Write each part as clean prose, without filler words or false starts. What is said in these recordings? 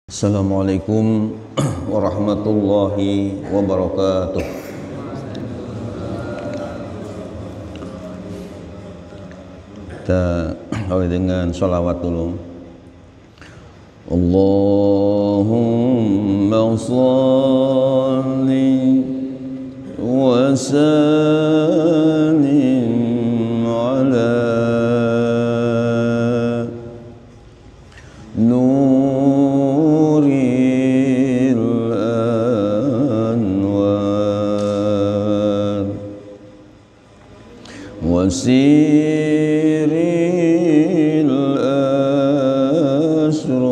Assalamualaikum warahmatullahi wabarakatuh. Kita awali dengan sholawat dulu. Allahumma shalli wa sallim ala wasiril asrar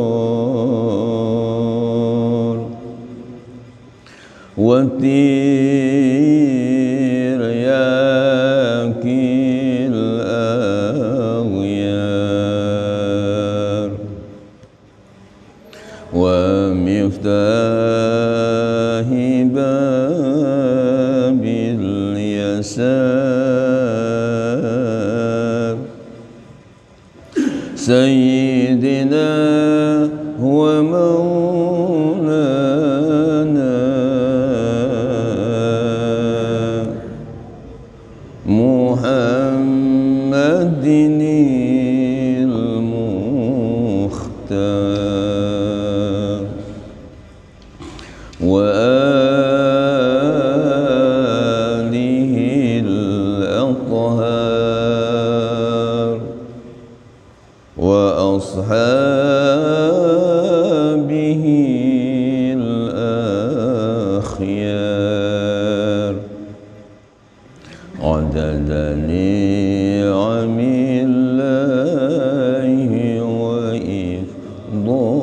wa tiryakil aghyar wa miftahi babil yasar Sayyidina wa maulana Muhammadinil Mukhtar wa alihil athhar wa ashabihi al-akhyar adada ni'amillahi wa ifdali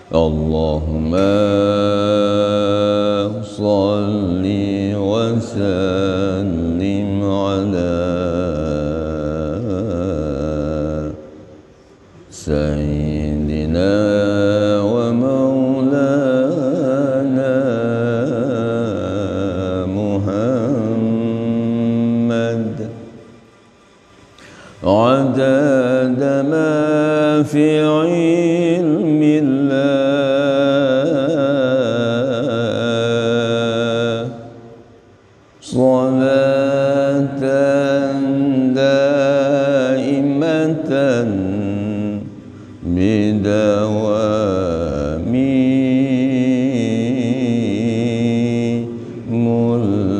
Allahumma salli wa sallim ala Sayyidina wa maulana Muhammad adada ma fi ilmillah salatan daimatan bidawami mulkillah.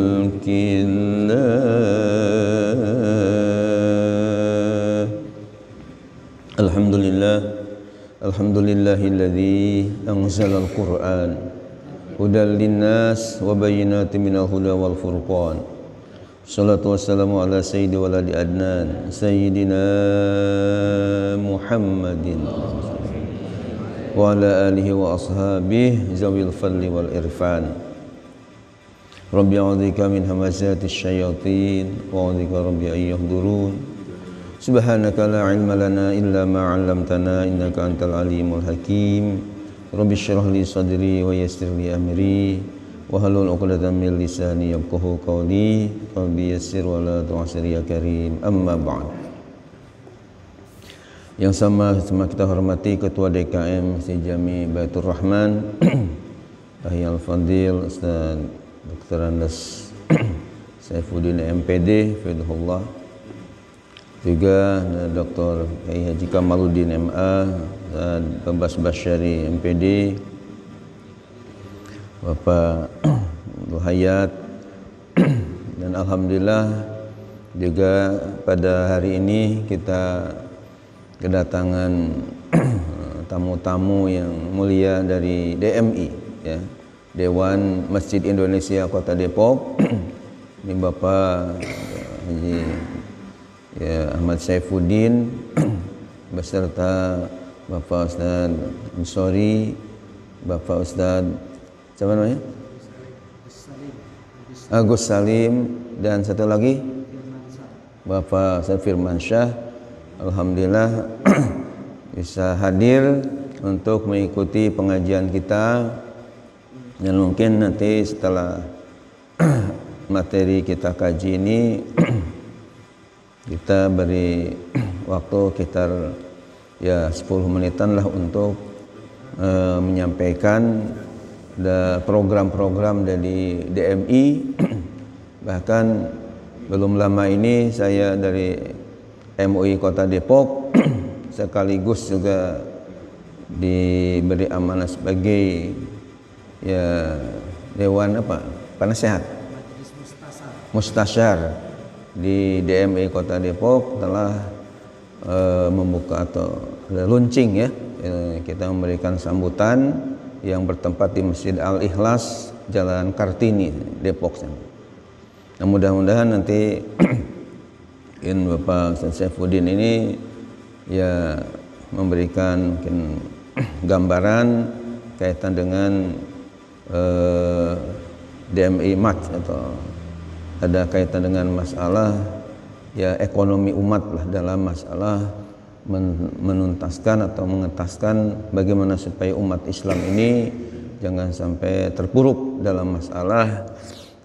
Alhamdulillahilladzi anzalal Qur'an hudal linnas wa bayyinatin minal huda wal furqan. Salatu wassalamu ala sayyidi waladi adnan Sayyidina Muhammadin wa ala alihi wa ashabihi zawil fadli wal irfan. Rabbi a'udzika min hamazatis syayatin wa a'udzika rabbi an yahdurun. Subhanaka la ilma lana illa ma 'allamtana innaka antal alimul hakim. Rabbi shrah li sadri wa yassir li amri wahlul 'uqdatam min lisani yafqahu qawli rabbi yassir wa la tu'sir ya karim amma ba'd. Yang sama kita hormati Ketua DKM Masjid Jami Baitur Rahman Ahyal Fadil Ustaz Dr. Andes Saifuddin MPD Fidhullah, juga Dr. Haji Kamaluddin MA dan Babas Basyari MPD, Bapak Hayat, dan alhamdulillah juga pada hari ini kita kedatangan tamu-tamu yang mulia dari DMI, ya, Dewan Masjid Indonesia Kota Depok. Ini Bapak Haji Ahmad Saifuddin beserta Bapak Ustaz Ansori, Bapak Ustaz siapa namanya? Agus Salim, dan satu lagi Bapak Ustaz Firmansyah. Alhamdulillah bisa hadir untuk mengikuti pengajian kita, dan mungkin nanti setelah materi kita kaji ini kita beri waktu sekitar ya 10 menitan lah untuk menyampaikan program-program dari DMI. Bahkan belum lama ini saya dari MUI Kota Depok sekaligus juga diberi amanah sebagai ya dewan penasehat mustasyar di DMI Kota Depok telah membuka atau launching ya, kita memberikan sambutan yang bertempat di Masjid Al-Ikhlas Jalan Kartini Depok. Nah, mudah-mudahan nanti Bapak Ustaz Saifuddin ini ya memberikan mungkin gambaran kaitan dengan DMI Mat atau ada kaitan dengan masalah ya ekonomi umat lah, dalam masalah menuntaskan atau mengentaskan bagaimana supaya umat Islam ini jangan sampai terpuruk dalam masalah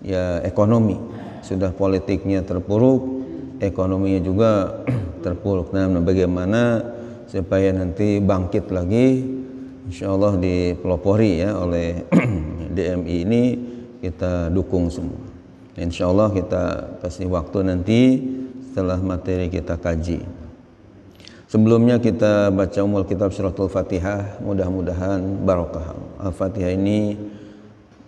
ya ekonomi. Sudah politiknya terpuruk, ekonominya juga terpuruk. Nah, bagaimana supaya nanti bangkit lagi, insyaallah dipelopori ya oleh DMI ini, kita dukung semua. Insyaallah kita kasih waktu nanti setelah materi kita kaji. Sebelumnya kita baca umul kitab suratul Fatihah, mudah-mudahan barokah. Al-Fatihah ini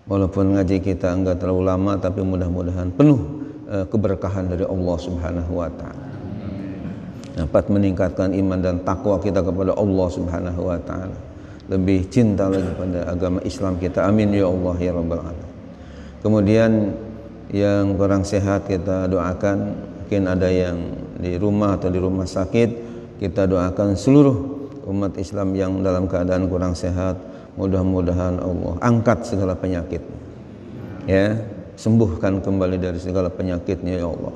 walaupun ngaji kita enggak terlalu lama, tapi mudah-mudahan penuh keberkahan dari Allah Subhanahu wa taala. Dapat meningkatkan iman dan takwa kita kepada Allah Subhanahu wa taala. Lebih cinta lagi pada agama Islam kita. Amin ya Allah ya rabbal alamin. Kemudian yang kurang sehat kita doakan, mungkin ada yang di rumah atau di rumah sakit, kita doakan seluruh umat Islam yang dalam keadaan kurang sehat, mudah-mudahan Allah angkat segala penyakit ya, sembuhkan kembali dari segala penyakitnya ya Allah.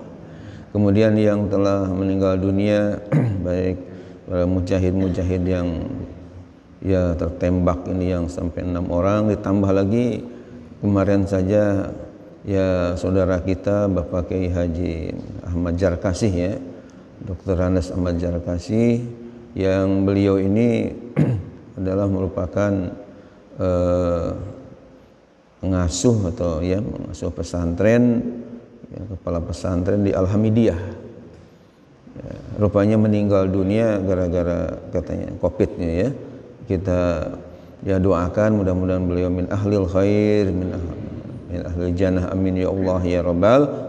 Kemudian yang telah meninggal dunia baik para mujahid-mujahid yang ya tertembak ini yang sampai 6 orang, ditambah lagi kemarin saja ya saudara kita Bapak Kiai Haji Ahmad Jarkasih ya, Dr. Anas Ahmad Jarkasih, yang beliau ini adalah merupakan pengasuh atau ya pengasuh pesantren ya, kepala pesantren di Al-Hamidiyah ya, rupanya meninggal dunia gara-gara katanya COVID-nya ya. Kita ya doakan mudah-mudahan beliau min ahlil khair, min ahlil jannah, amin ya Allah ya rabbal.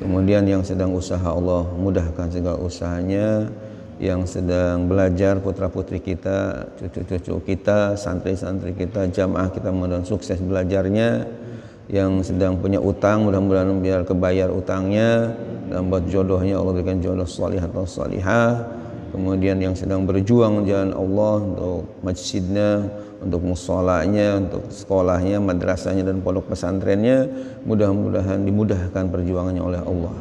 Kemudian yang sedang usaha, Allah mudahkan segala usahanya. Yang sedang belajar, putra-putri kita, cucu-cucu kita, santri-santri kita, jamaah kita, mudah-mudahan sukses belajarnya. Yang sedang punya utang, mudah-mudahan biar kebayar utangnya, dan buat jodohnya Allah berikan jodoh salih atau salihah. Kemudian yang sedang berjuang jalan Allah untuk masjidnya, untuk musholanya, untuk sekolahnya, madrasahnya dan pondok pesantrennya, mudah-mudahan dimudahkan perjuangannya oleh Allah.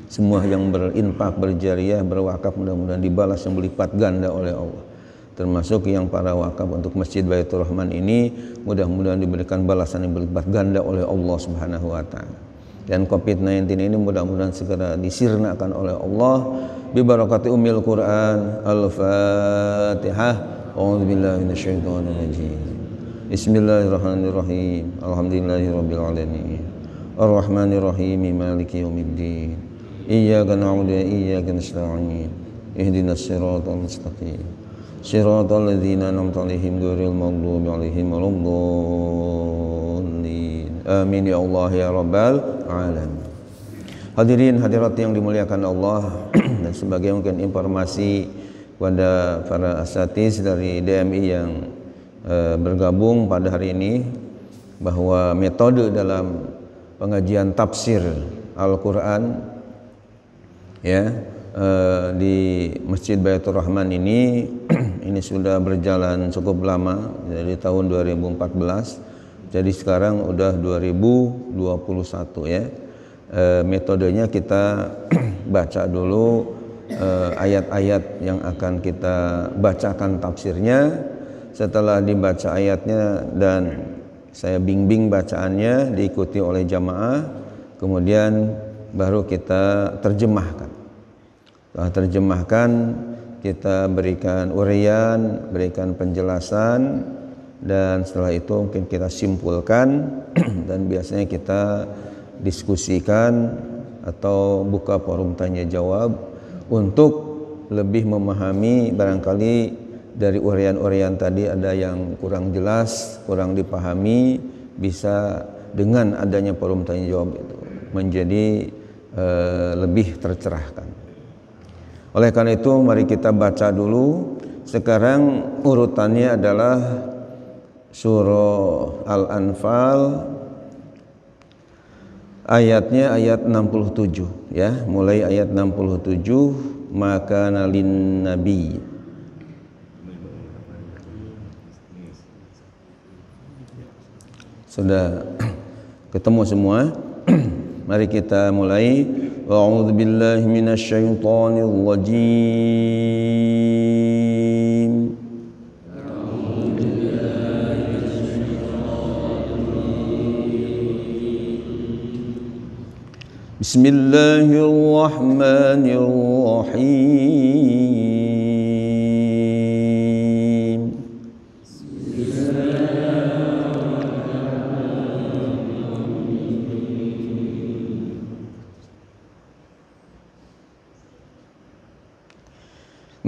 Semua yang berinfak, berjariah, berwakaf, mudah-mudahan dibalas yang berlipat ganda oleh Allah. Termasuk yang para wakaf untuk Masjid Baitur Rahman ini, mudah-mudahan diberikan balasan yang berlipat ganda oleh Allah Subhanahu wa taala. Dan COVID-19 ini mudah-mudahan segera disirnakan oleh Allah bi barakati ummil Quran. Al-Fatihah. A'udzubillahi minasyaitonir rajim. Bismillahirrahmanirrahim. Alhamdulillahirabbil alamin. Arrahmanirrahim. Maliki yaumiddin. Iyyaka na'budu wa iyyaka nasta'in. Ihdinas siratal mustaqim. Siratal ladzina an'amta 'alaihim ghairil maghdubi 'alaihim waladdallin. Amin ya Allah ya rabbal alamin. Hadirin hadirat yang dimuliakan Allah, dan sebagai mungkin informasi kepada para asatiz dari DMI yang bergabung pada hari ini, bahwa metode dalam pengajian tafsir Al-Quran ya di Masjid Baitur Rahman ini sudah berjalan cukup lama, dari tahun 2014, jadi sekarang udah 2021 ya. Metodenya kita baca dulu ayat-ayat yang akan kita bacakan tafsirnya. Setelah dibaca ayatnya dan saya bimbing bacaannya, diikuti oleh jamaah, kemudian baru kita terjemahkan. Setelah terjemahkan, kita berikan uraian, berikan penjelasan, dan setelah itu mungkin kita simpulkan dan biasanya kita diskusikan atau buka forum tanya jawab untuk lebih memahami. Barangkali dari uraian-uraian tadi ada yang kurang jelas, kurang dipahami, bisa dengan adanya forum tanya jawab itu menjadi lebih tercerahkan. Oleh karena itu mari kita baca dulu. Sekarang urutannya adalah surah Al-Anfal, ayatnya ayat 67 ya, mulai ayat 67. Maka nalin nabi, sudah ketemu semua. Mari kita mulai. A'udzu billahi minasyaitonir rajim. Bismillahirrahmanirrahim.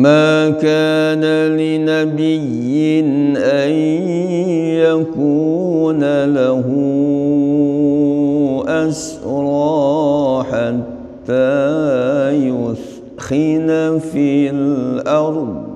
ما كان لنبي أن يكون له أسرى حتى يثخن في الأرض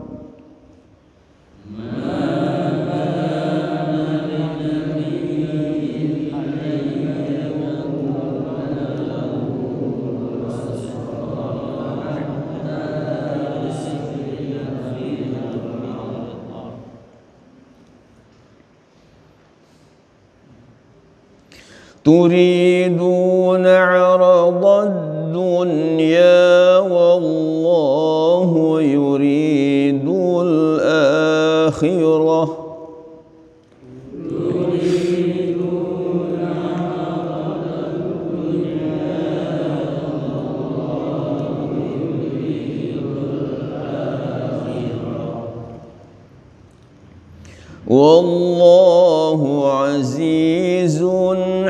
تريدون عرض الدنيا والله يريد الآخرة والله عزيز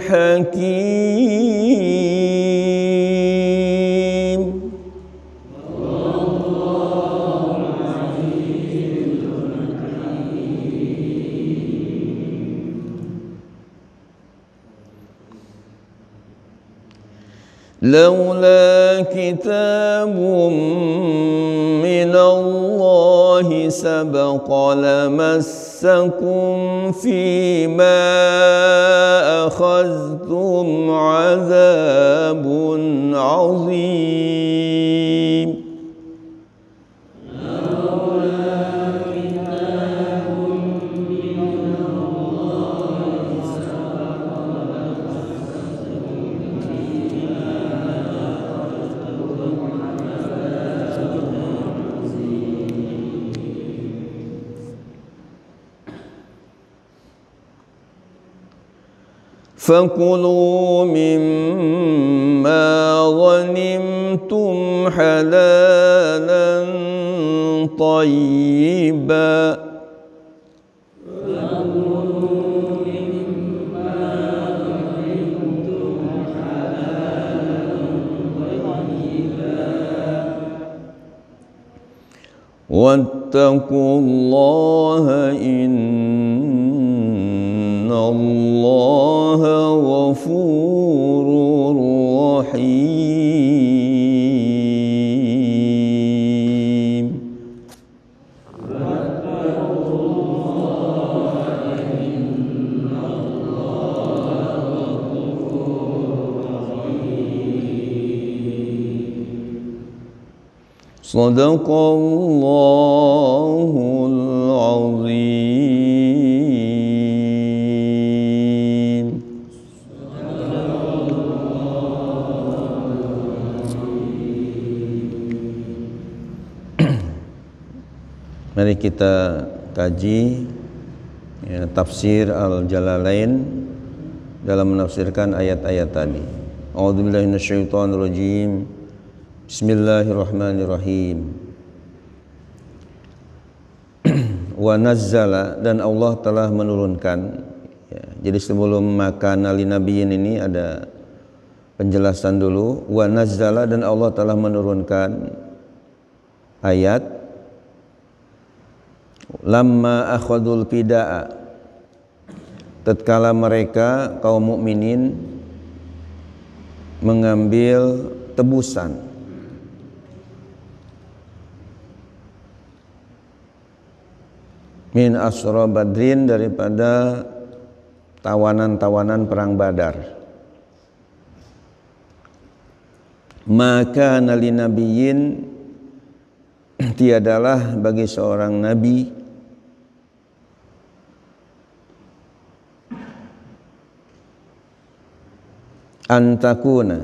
حكيم. لولا كتاب من الله سبق لمسكم فيما أخذتم عذاب عظيم. فكلوا مما غنمتم حلالا طيبا واتقوا الله إن الله غفور رحيم. صدق الله العظيم. Mari kita kaji ya, tafsir Al-Jalalain dalam menafsirkan ayat-ayat tadi. A'udzubillahi minasyaitonir rajim. Bismillahirrahmanirrahim. wa nazzala, dan Allah telah menurunkan. Ya, jadi sebelum maka nali nabiyyin ini ada penjelasan dulu. Wa nazzala, dan Allah telah menurunkan ayat lamma akhadul fida'a, tatkala mereka kaum mukminin mengambil tebusan min asra badrin, daripada tawanan-tawanan perang Badar. Maka nali nabiyyin, tiadalah bagi seorang nabi antakuna,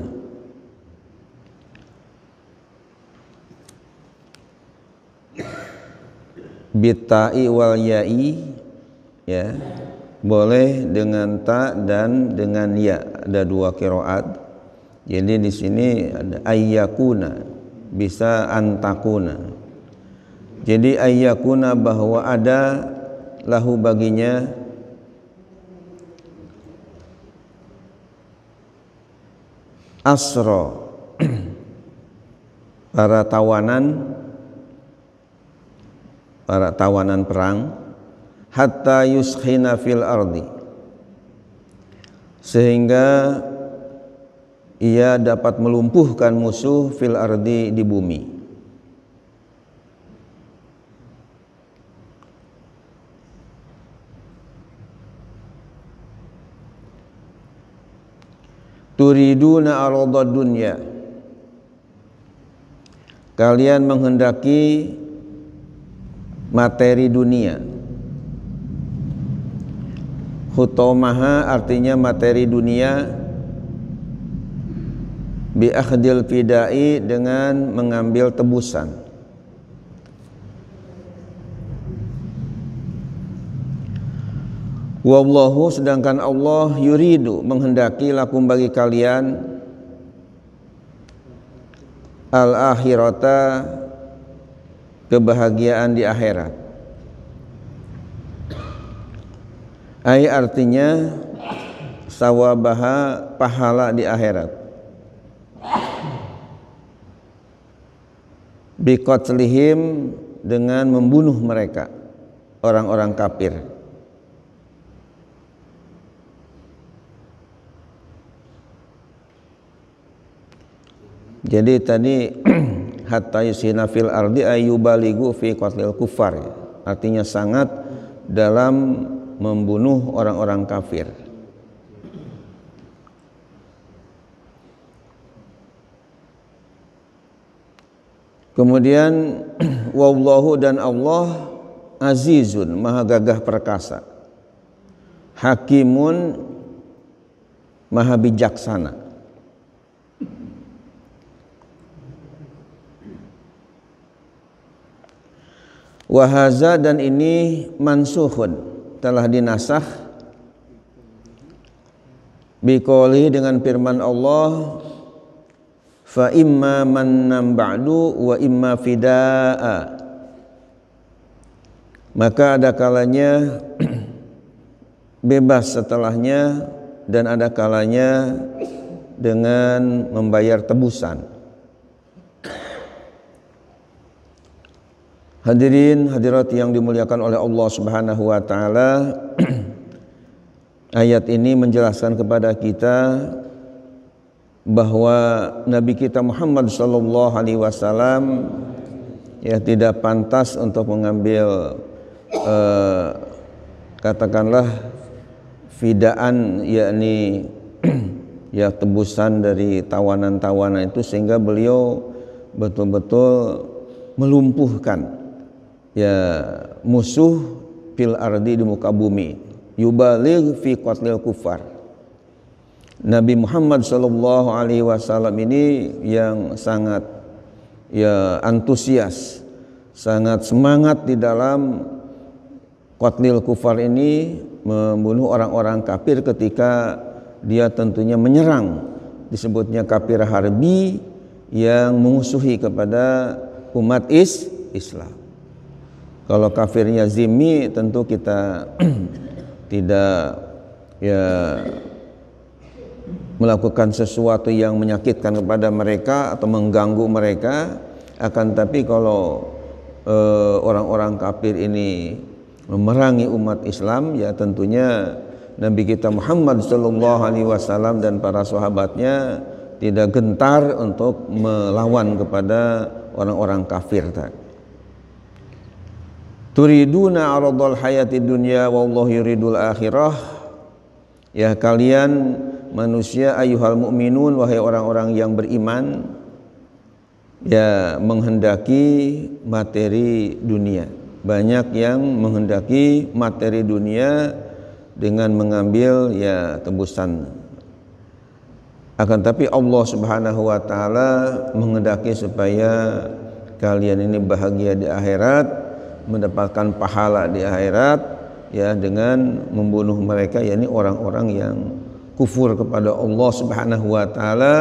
bitai wal ya'i, ya, boleh dengan ta dan dengan ya, ada dua qiraat. Jadi di sini ada ayyakuna, bisa antakuna. Jadi ayyakuna, bahwa ada lahu baginya asra, para tawanan perang, hatta yuskhina fil ardi, sehingga ia dapat melumpuhkan musuh fil ardi, di bumi. Turiduna aradad dunya, kalian menghendaki materi dunia. Hutomaha artinya materi dunia, bi akhdil fidai, dengan mengambil tebusan. Wallahu, sedangkan Allah yuridu, menghendaki, lakum, bagi kalian, al-akhirata, kebahagiaan di akhirat. Ai artinya sawabaha, pahala di akhirat. Biqatlihim, dengan membunuh mereka, orang-orang kafir. Jadi tadi hatta yusina fil ardi ayyubaligu fi qatlil kufar, artinya sangat dalam membunuh orang-orang kafir. Kemudian wallahu, dan Allah azizun, maha gagah perkasa, hakimun, maha bijaksana. Wahaza, dan ini mansukhun, telah dinasakh, biqouli, dengan firman Allah, fa imma mannan ba'du wa imma fida'a, maka ada kalanya bebas setelahnya, dan ada kalanya dengan membayar tebusan. Hadirin hadirat yang dimuliakan oleh Allah Subhanahu wa taala, ayat ini menjelaskan kepada kita bahwa Nabi kita Muhammad sallallahu alaihi wasallam ya tidak pantas untuk mengambil katakanlah fidaan, yakni ya tebusan dari tawanan-tawanan itu, sehingga beliau betul-betul melumpuhkan ya musuh fil ardi, di muka bumi. Yubaligh fi qatlil kufar. Nabi Muhammad sallallahu alaihi wasallam ini yang sangat ya antusias, sangat semangat di dalam qatlil kufar ini, membunuh orang-orang kafir ketika dia tentunya menyerang, disebutnya kafir harbi, yang memusuhi kepada umat Islam. Kalau kafirnya zimmi tentu kita tidak melakukan sesuatu yang menyakitkan kepada mereka atau mengganggu mereka. Akan tapi kalau orang-orang kafir ini memerangi umat Islam, ya tentunya Nabi kita Muhammad SAW dan para sahabatnya tidak gentar untuk melawan kepada orang-orang kafir tadi. Turiduna aradul hayati dunya wallahu yuridul akhirah. Ya kalian manusia ayyuhal mu'minun, wahai orang-orang yang beriman, ya menghendaki materi dunia. Banyak yang menghendaki materi dunia dengan mengambil ya tebusan. Akan tapi Allah Subhanahu wa taala menghendaki supaya kalian ini bahagia di akhirat, mendapatkan pahala di akhirat, ya dengan membunuh mereka, yakni orang-orang yang kufur kepada Allah Subhanahu wa taala,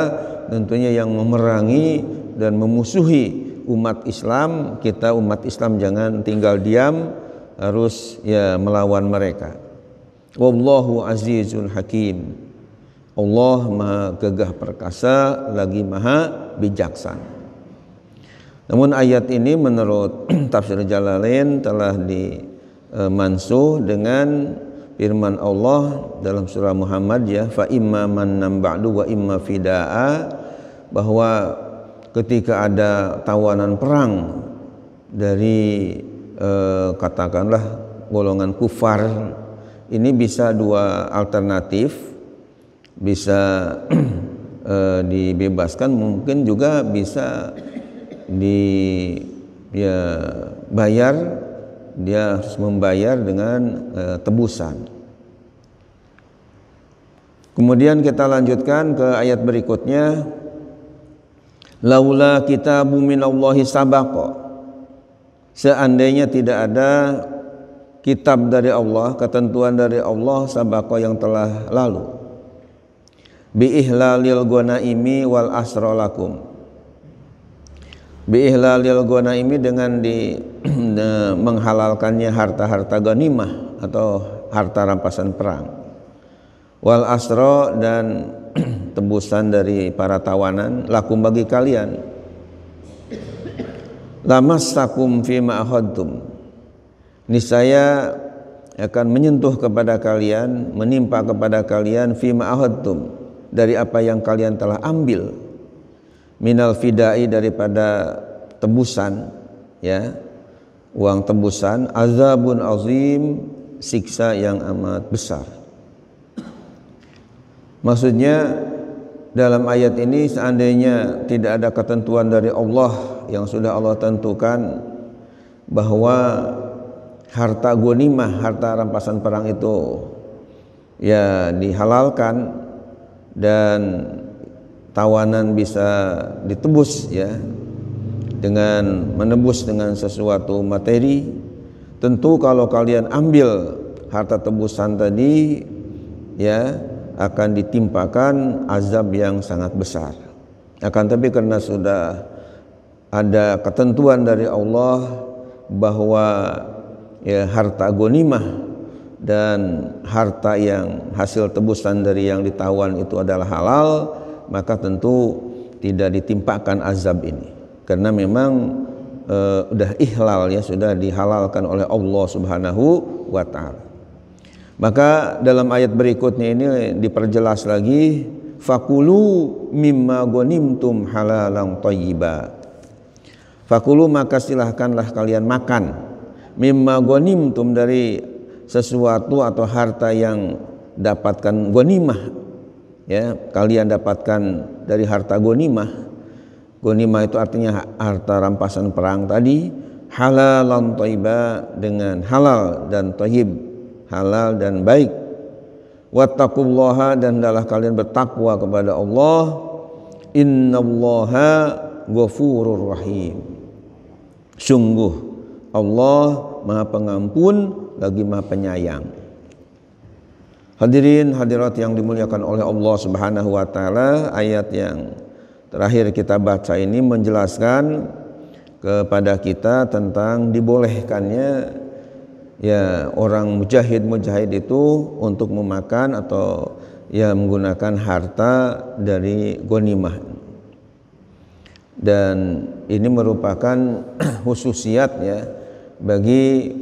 tentunya yang memerangi dan memusuhi umat Islam. Kita umat Islam jangan tinggal diam, harus ya melawan mereka. Wallahu azizun hakim. Allah maha gagah perkasa lagi maha bijaksana. Namun ayat ini menurut tafsir Jalalain telah dimansuh dengan firman Allah dalam surah Muhammad, ya, fa imma mannan ba'du wa imma fidaa, bahwa ketika ada tawanan perang dari katakanlah golongan kufar, ini bisa dua alternatif, bisa dibebaskan, mungkin juga bisa bayar, dia harus membayar dengan tebusan. Kemudian kita lanjutkan ke ayat berikutnya, laula kitabun minallahi sabaqa, seandainya tidak ada kitab dari Allah, ketentuan dari Allah, sabaqa yang telah lalu, bi ihlalil ghanaimi wal asra lakum, bi ihlalil ghanaimi dengan menghalalkannya harta-harta ghanimah atau harta rampasan perang, wal asra dan tebusan dari para tawanan, lakum bagi kalian, lamassakum fima akhadtum, niscaya akan menyentuh kepada kalian, menimpa kepada kalian, fima akhadtum, dari apa yang kalian telah ambil, minal fidai, daripada tebusan, ya, uang tebusan, azabun azim, siksa yang amat besar. Maksudnya dalam ayat ini, seandainya tidak ada ketentuan dari Allah yang sudah Allah tentukan bahwa harta ghanimah, harta rampasan perang itu ya dihalalkan dan tawanan bisa ditebus, ya, dengan menebus dengan sesuatu materi, tentu kalau kalian ambil harta tebusan tadi, ya, akan ditimpakan azab yang sangat besar. Akan tapi karena sudah ada ketentuan dari Allah bahwa ya harta ghanimah dan harta yang hasil tebusan dari yang ditawan itu adalah halal, maka tentu tidak ditimpakan azab ini, karena memang sudah ihlal, ya, sudah dihalalkan oleh Allah Subhanahu wa ta'ala. Maka dalam ayat berikutnya ini diperjelas lagi, fakulu mimma ghanimtum halalan thayyiba, fakulu maka silahkanlah kalian makan, mimma ghanimtum dari sesuatu atau harta yang dapatkan ghanimah, ya, kalian dapatkan dari harta ghanimah. Ghanimah itu artinya harta rampasan perang tadi, halalan thayyiba, dengan halal dan thayyib, halal dan baik. Wattaqullaha, dan hendaklah kalian bertakwa kepada Allah, innallaha ghafurur rahim, sungguh Allah Maha Pengampun lagi Maha Penyayang. Hadirin hadirat yang dimuliakan oleh Allah Subhanahu wa taala, ayat yang terakhir kita baca ini menjelaskan kepada kita tentang dibolehkannya ya orang mujahid itu untuk memakan atau ya menggunakan harta dari ghanimah. Dan ini merupakan khususiat ya bagi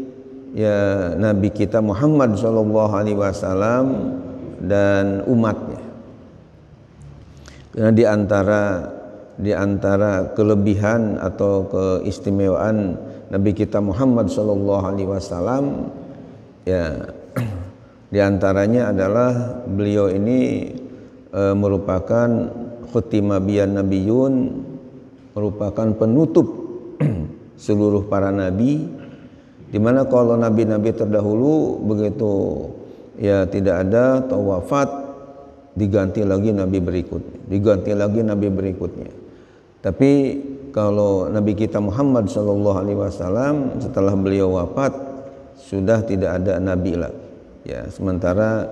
ya Nabi kita Muhammad sallallahu alaihi wasallam dan umatnya. Karena di antara kelebihan atau keistimewaan Nabi kita Muhammad sallallahu alaihi wasallam ya di antaranya adalah beliau ini merupakan khutima biyan nabiyun, merupakan penutup seluruh para nabi, di mana kalau nabi-nabi terdahulu begitu ya tidak ada atau wafat diganti lagi nabi berikutnya. Tapi kalau Nabi kita Muhammad sallallahu alaihi wasallam setelah beliau wafat sudah tidak ada nabi lagi. Ya, sementara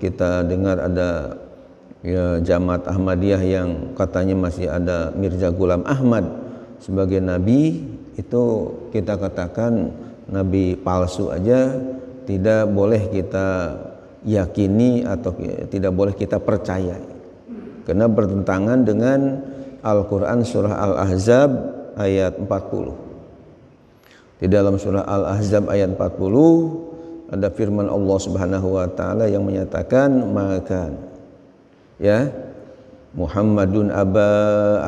kita dengar ada ya Jamaat Ahmadiyah yang katanya masih ada Mirza Ghulam Ahmad sebagai nabi, itu kita katakan nabi palsu aja, tidak boleh kita yakini atau tidak boleh kita percaya, karena bertentangan dengan Al-Quran surah Al-Ahzab ayat 40. Di dalam surah Al-Ahzab ayat 40 ada firman Allah Subhanahu wa taala yang menyatakan maka ya Muhammadun aba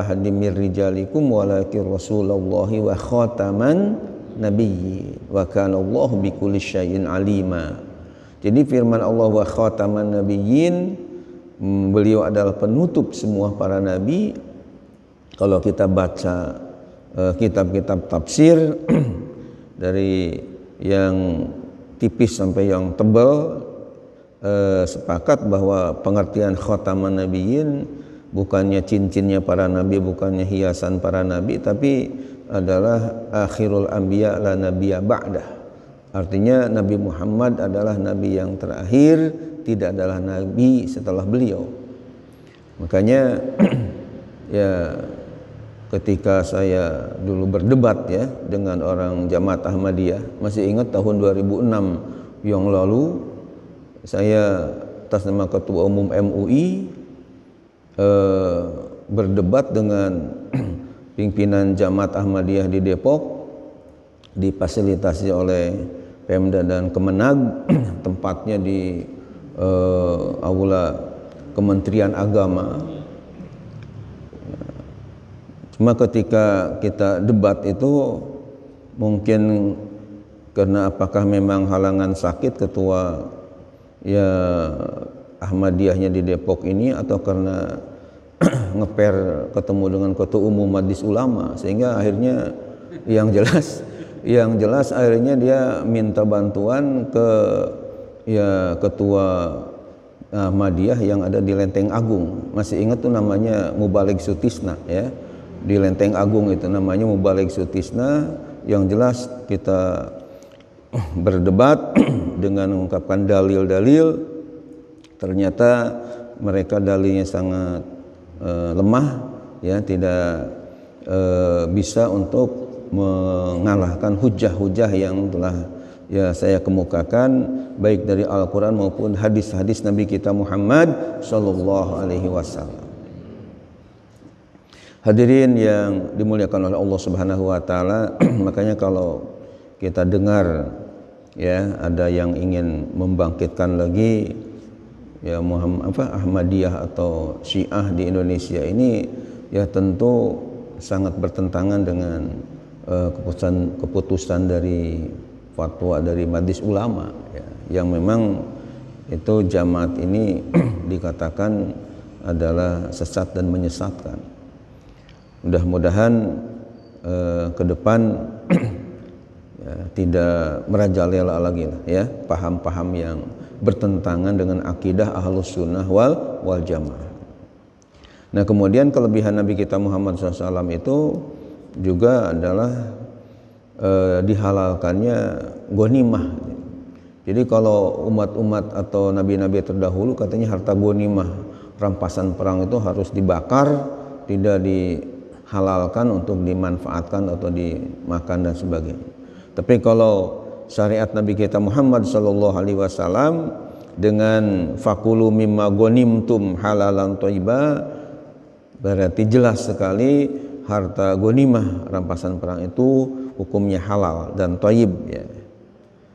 ahadim mir rijalikum walakin rasulullahi wa khataman nabiyyin wa kana Allah bikulli syai'in alima. Jadi firman Allah wa khataman nabiyyin, beliau adalah penutup semua para nabi. Kalau kita baca kitab-kitab tafsir dari yang tipis sampai yang tebal, sepakat bahwa pengertian khataman nabiyyin bukannya cincinnya para nabi, bukannya hiasan para nabi, tapi adalah akhirul anbiya la nabiyya ba'dah. Artinya Nabi Muhammad adalah nabi yang terakhir, tidak adalah nabi setelah beliau. Makanya ya ketika saya dulu berdebat ya dengan orang Jamaat Ahmadiyah, masih ingat tahun 2006 yang lalu, saya atas nama Ketua Umum MUI berdebat dengan pimpinan Jamaat Ahmadiyah di Depok, difasilitasi oleh Pemda dan Kemenag, tempatnya di aula Kementerian Agama. Cuma ketika kita debat itu mungkin karena apakah memang halangan sakit ketua ya Ahmadiyahnya di Depok ini, atau karena ngeper ketemu dengan ketua umum Majelis Ulama, sehingga akhirnya yang jelas akhirnya dia minta bantuan ke ya ketua Ahmadiyah yang ada di Lenteng Agung. Masih ingat tuh namanya Mubalik Sutisna ya. Di Lenteng Agung itu namanya Mubalik Sutisna. Yang jelas kita berdebat dengan mengungkapkan dalil-dalil, ternyata mereka dalilnya sangat lemah ya, tidak bisa untuk mengalahkan hujah-hujah yang telah ya saya kemukakan, baik dari Al-Quran maupun hadis-hadis Nabi kita Muhammad sallallahu alaihi wasallam. Hadirin yang dimuliakan oleh Allah Subhanahu wa taala, makanya kalau kita dengar ya ada yang ingin membangkitkan lagi ya Ahmadiyah atau Syiah di Indonesia ini, ya tentu sangat bertentangan dengan keputusan dari fatwa dari Majelis Ulama ya, yang memang itu jamaat ini dikatakan adalah sesat dan menyesatkan. Mudah-mudahan ke depan ya, tidak merajalela lagi lah ya paham-paham yang bertentangan dengan akidah Ahlus Sunnah wal Jamaah. Nah, kemudian kelebihan Nabi kita Muhammad SAW itu juga adalah dihalalkannya ghanimah. Jadi kalau umat-umat atau nabi-nabi terdahulu katanya harta ghanimah, rampasan perang itu harus dibakar, tidak dihalalkan untuk dimanfaatkan atau dimakan dan sebagainya. Tapi kalau syariat Nabi kita Muhammad sallallahu alaihi wasallam dengan fakulu mimma ghanimtum halalan thayyiba, berarti jelas sekali harta ghanimah rampasan perang itu hukumnya halal dan thayyib ya.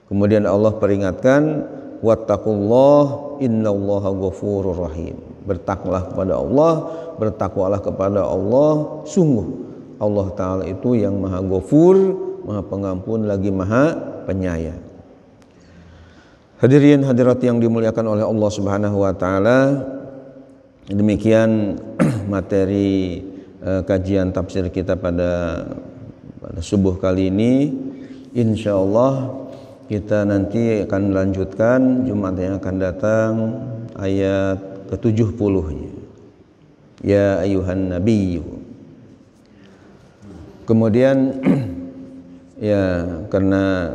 Kemudian Allah peringatkan wattaqullah innallaha ghafurur rahim. Bertakwalah kepada Allah, bertakwalah kepada Allah, sungguh Allah Ta'ala itu yang maha ghafur, maha pengampun lagi maha penyayang. Hadirin hadirat yang dimuliakan oleh Allah Subhanahu wa taala, demikian materi kajian tafsir kita pada subuh kali ini. Insyaallah kita nanti akan melanjutkan Jumat yang akan datang ayat ke-70-nya. Ya ayuhan nabiyyu. Kemudian ya karena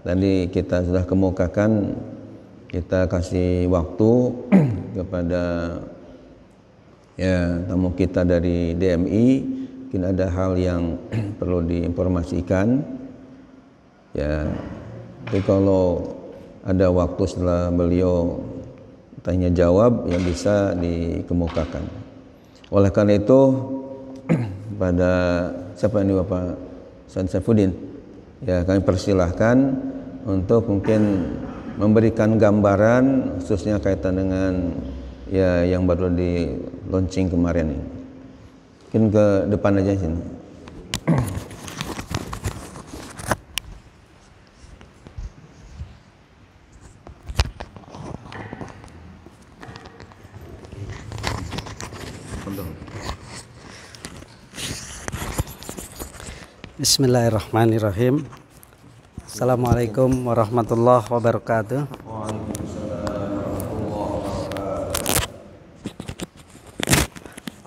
tadi kita sudah kemukakan, kita kasih waktu kepada ya tamu kita dari DMI, mungkin ada hal yang perlu diinformasikan ya. Tapi kalau ada waktu setelah beliau tanya jawab yang bisa dikemukakan. Oleh karena itu pada siapa ini Bapak Saifuddin ya, kami persilahkan untuk mungkin memberikan gambaran khususnya kaitan dengan ya yang baru di launching kemarin ini. Mungkin ke depan aja sini. Bismillahirrahmanirrahim. Assalamualaikum warahmatullahi wabarakatuh.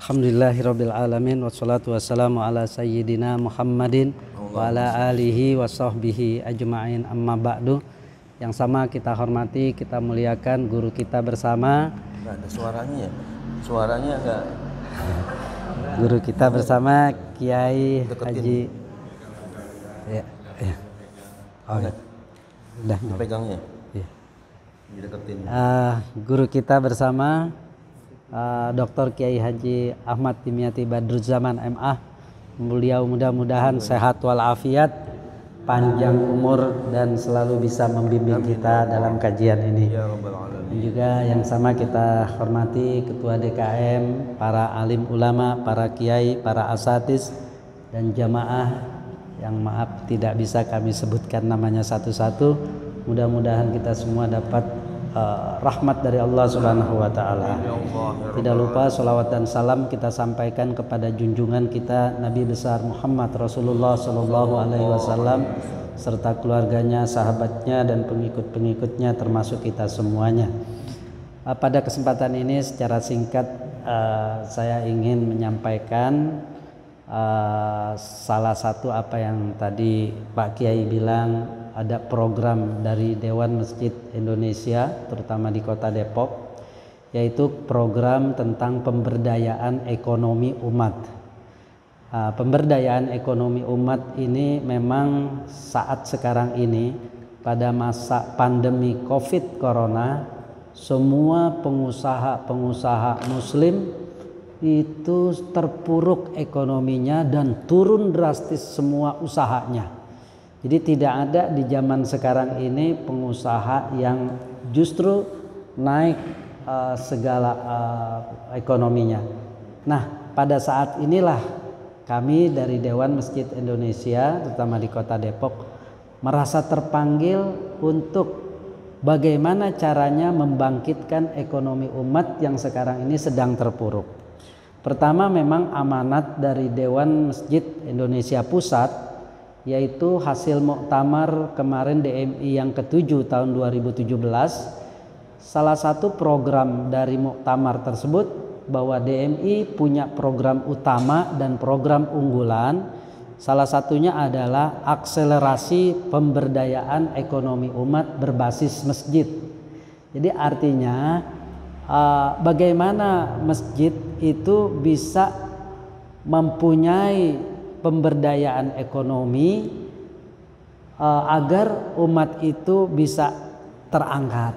Alhamdulillahirabbil alamin wassalatu wassalamu ala sayyidina Muhammadin wa ala alihi wa sahbihi ajma'in, amma ba'du. Yang sama kita hormati, kita muliakan guru kita bersama. Enggak ada suaranya ya? Suaranya enggak. Guru kita bersama Kiai Haji ya. Oh, udah pegangnya. Iya. Dideketin. Guru kita bersama Dr. Kiai Haji Ahmad Dimyati Badruzzaman MA. Beliau mudah-mudahan sehat walafiat, panjang umur dan selalu bisa membimbing kita dalam kajian ini. Dan juga yang sama kita hormati Ketua DKM, para alim ulama, para kiai, para asatiz dan jamaah yang maaf tidak bisa kami sebutkan namanya satu-satu. Mudah-mudahan kita semua dapat rahmat dari Allah Subhanahu wa taala. Tidak lupa salawat dan salam kita sampaikan kepada junjungan kita Nabi besar Muhammad Rasulullah sallallahu alaihi wasallam serta keluarganya, sahabatnya dan pengikut-pengikutnya termasuk kita semuanya. Pada kesempatan ini secara singkat saya ingin menyampaikan salah satu apa yang tadi Pak Kiai bilang, ada program dari Dewan Masjid Indonesia terutama di Kota Depok, yaitu program tentang pemberdayaan ekonomi umat. Pemberdayaan ekonomi umat ini memang saat sekarang ini pada masa pandemi Covid Corona, semua pengusaha muslim itu terpuruk ekonominya dan turun drastis semua usahanya. Jadi tidak ada di zaman sekarang ini pengusaha yang justru naik segala ekonominya. Nah, pada saat inilah kami dari Dewan Masjid Indonesia terutama di Kota Depok merasa terpanggil untuk bagaimana caranya membangkitkan ekonomi umat yang sekarang ini sedang terpuruk. Pertama, memang amanat dari Dewan Masjid Indonesia Pusat, yaitu hasil muktamar kemarin DMI yang ke-7 tahun 2017. Salah satu program dari muktamar tersebut bahwa DMI punya program utama dan program unggulan. Salah satunya adalah akselerasi pemberdayaan ekonomi umat berbasis masjid. Jadi artinya bagaimana masjid itu bisa mempunyai pemberdayaan ekonomi agar umat itu bisa terangkat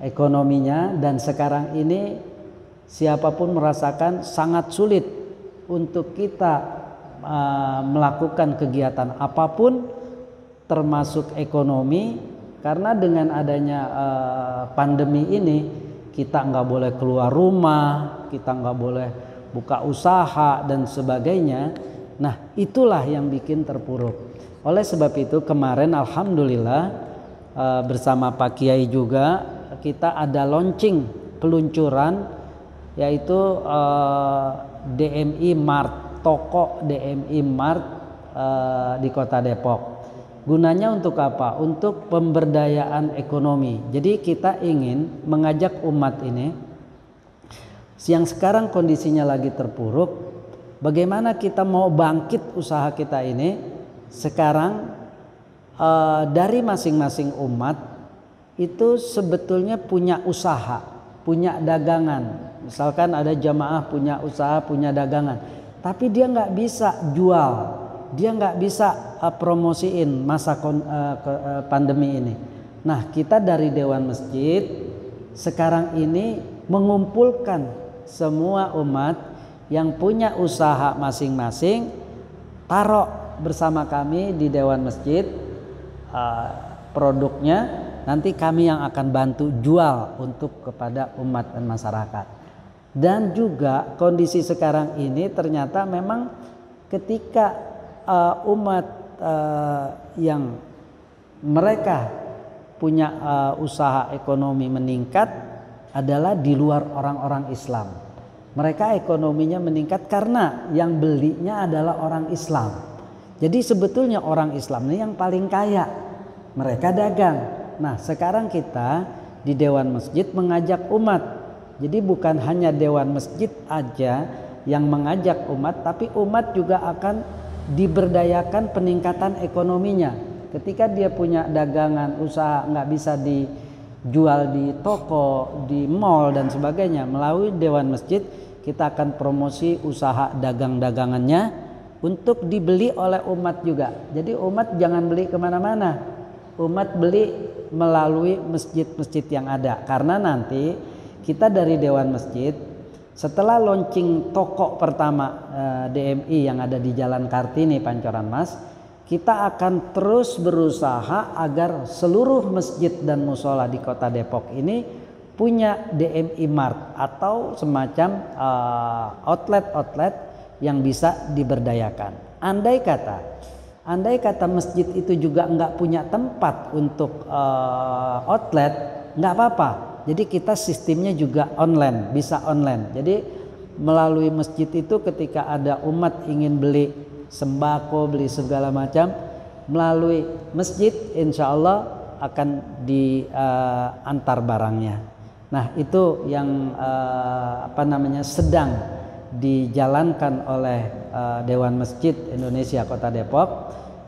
ekonominya. Dan sekarang ini siapapun merasakan sangat sulit untuk kita melakukan kegiatan apapun termasuk ekonomi, karena dengan adanya pandemi ini kita nggak boleh keluar rumah, kita nggak boleh buka usaha dan sebagainya. Nah, itulah yang bikin terpuruk. Oleh sebab itu kemarin alhamdulillah bersama Pak Kiai juga kita ada launching, peluncuran, yaitu DMI Mart, toko DMI Mart di Kota Depok. Gunanya untuk apa? Untuk pemberdayaan ekonomi. Jadi kita ingin mengajak umat ini yang sekarang kondisinya lagi terpuruk, bagaimana kita mau bangkit usaha kita ini sekarang. Dari masing-masing umat itu sebetulnya punya usaha, punya dagangan. Misalkan ada jamaah punya usaha, punya dagangan, tapi dia nggak bisa jual, dia nggak bisa promosiin masa pandemi ini. Nah, kita dari Dewan Masjid sekarang ini mengumpulkan semua umat yang punya usaha masing-masing, taruh bersama kami di Dewan Masjid produknya, nanti kami yang akan bantu jual untuk kepada umat dan masyarakat. Dan juga kondisi sekarang ini ternyata memang ketika umat yang mereka punya usaha ekonomi meningkat adalah di luar orang-orang Islam. Mereka ekonominya meningkat karena yang belinya adalah orang Islam. Jadi sebetulnya orang Islam ini yang paling kaya, mereka dagang. Nah, sekarang kita di Dewan Masjid mengajak umat. Jadi bukan hanya Dewan Masjid aja yang mengajak umat, tapi umat juga akan diberdayakan peningkatan ekonominya. Ketika dia punya dagangan, usaha nggak bisa dijual di toko, di mall dan sebagainya, melalui Dewan Masjid kita akan promosi usaha dagang-dagangannya untuk dibeli oleh umat juga. Jadi umat jangan beli kemana-mana, umat beli melalui masjid-masjid yang ada. Karena nanti kita dari Dewan Masjid setelah launching toko pertama DMI yang ada di Jalan Kartini Pancoran Mas, kita akan terus berusaha agar seluruh masjid dan musola di Kota Depok ini punya DMI Mart atau semacam outlet-outlet yang bisa diberdayakan. Andai kata masjid itu juga nggak punya tempat untuk outlet, nggak apa-apa. Jadi kita sistemnya juga online, bisa online. Jadi melalui masjid itu ketika ada umat ingin beli sembako, beli segala macam, melalui masjid insya Allah akan diantar barangnya. Nah, itu yang sedang dijalankan oleh Dewan Masjid Indonesia Kota Depok,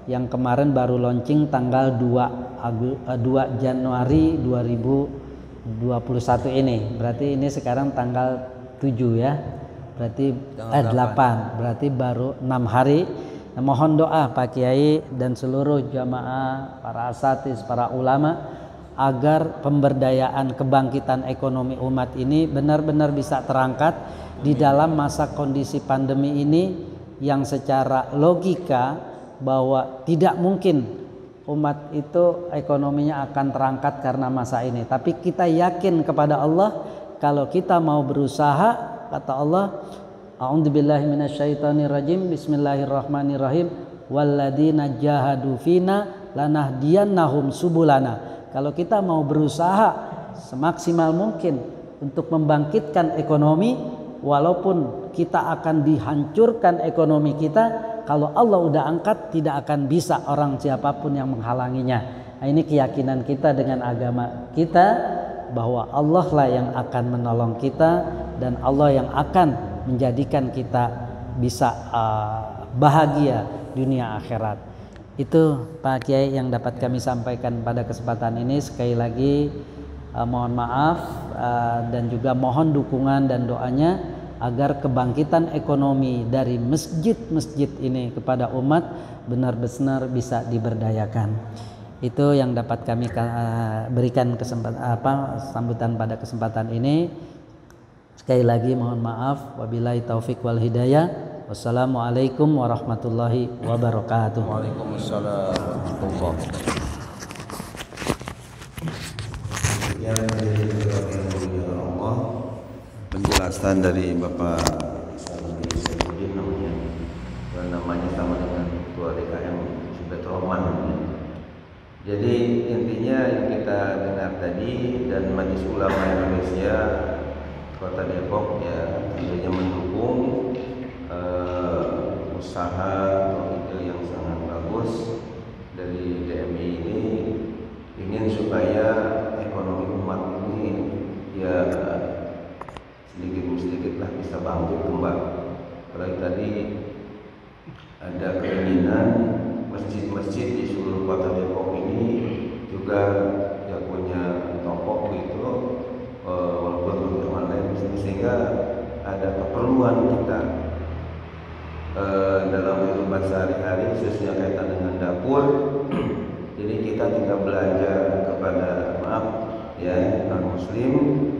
yang kemarin baru launching tanggal 2 Januari 2021 ini. Berarti ini sekarang tanggal 7 ya. Berarti 8. Berarti baru 6 hari. Nah, mohon doa Pak Kiai dan seluruh jamaah, para asatiz, para ulama agar pemberdayaan kebangkitan ekonomi umat ini benar-benar bisa terangkat di dalam masa kondisi pandemi ini, yang secara logika bahwa tidak mungkin umat itu ekonominya akan terangkat karena masa ini. Tapi kita yakin kepada Allah, kalau kita mau berusaha, kata Allah, a'udzubillahi minasyaitonirrajim, bismillahirrahmanirrahim, walladzina jahadu fina lanahdiyannahum subulana. Kalau kita mau berusaha semaksimal mungkin untuk membangkitkan ekonomi, walaupun kita akan dihancurkan ekonomi kita, kalau Allah udah angkat tidak akan bisa orang siapapun yang menghalanginya. Nah, ini keyakinan kita dengan agama kita, bahwa Allah lah yang akan menolong kita dan Allah yang akan menjadikan kita bisa bahagia dunia akhirat. Itu Pak Kiai yang dapat kami sampaikan pada kesempatan ini. Sekali lagi mohon maaf dan juga mohon dukungan dan doanya agar kebangkitan ekonomi dari masjid-masjid ini kepada umat benar-benar bisa diberdayakan. Itu yang dapat kami berikan sambutan pada kesempatan ini. Sekali lagi mohon maaf, wabillahi taufik wal hidayah. Wassalamualaikum warahmatullahi wabarakatuh. Waalaikumsalam warahmatullahi wabarakatuh. Penjelasan dari Bapak Sayyidin namanya sama dengan Ketua DKM Subet Roman. Jadi intinya yang kita dengar tadi, dan Majelis Ulama Indonesia Kota Depok ya tentunya mendukung usaha atau ide yang sangat bagus dari DMI ini, ingin supaya ekonomi umat ini ya sedikit demi sedikit lah bisa bangkit kembali. Apalagi tadi ada keinginan masjid-masjid di seluruh Kota Depok ini juga ya punya toko gitu, walaupun untuk online, sehingga ada keperluan kita dalam kehidupan sehari-hari, khususnya kaitan dengan dapur. Jadi kita tidak belanja kepada non muslim,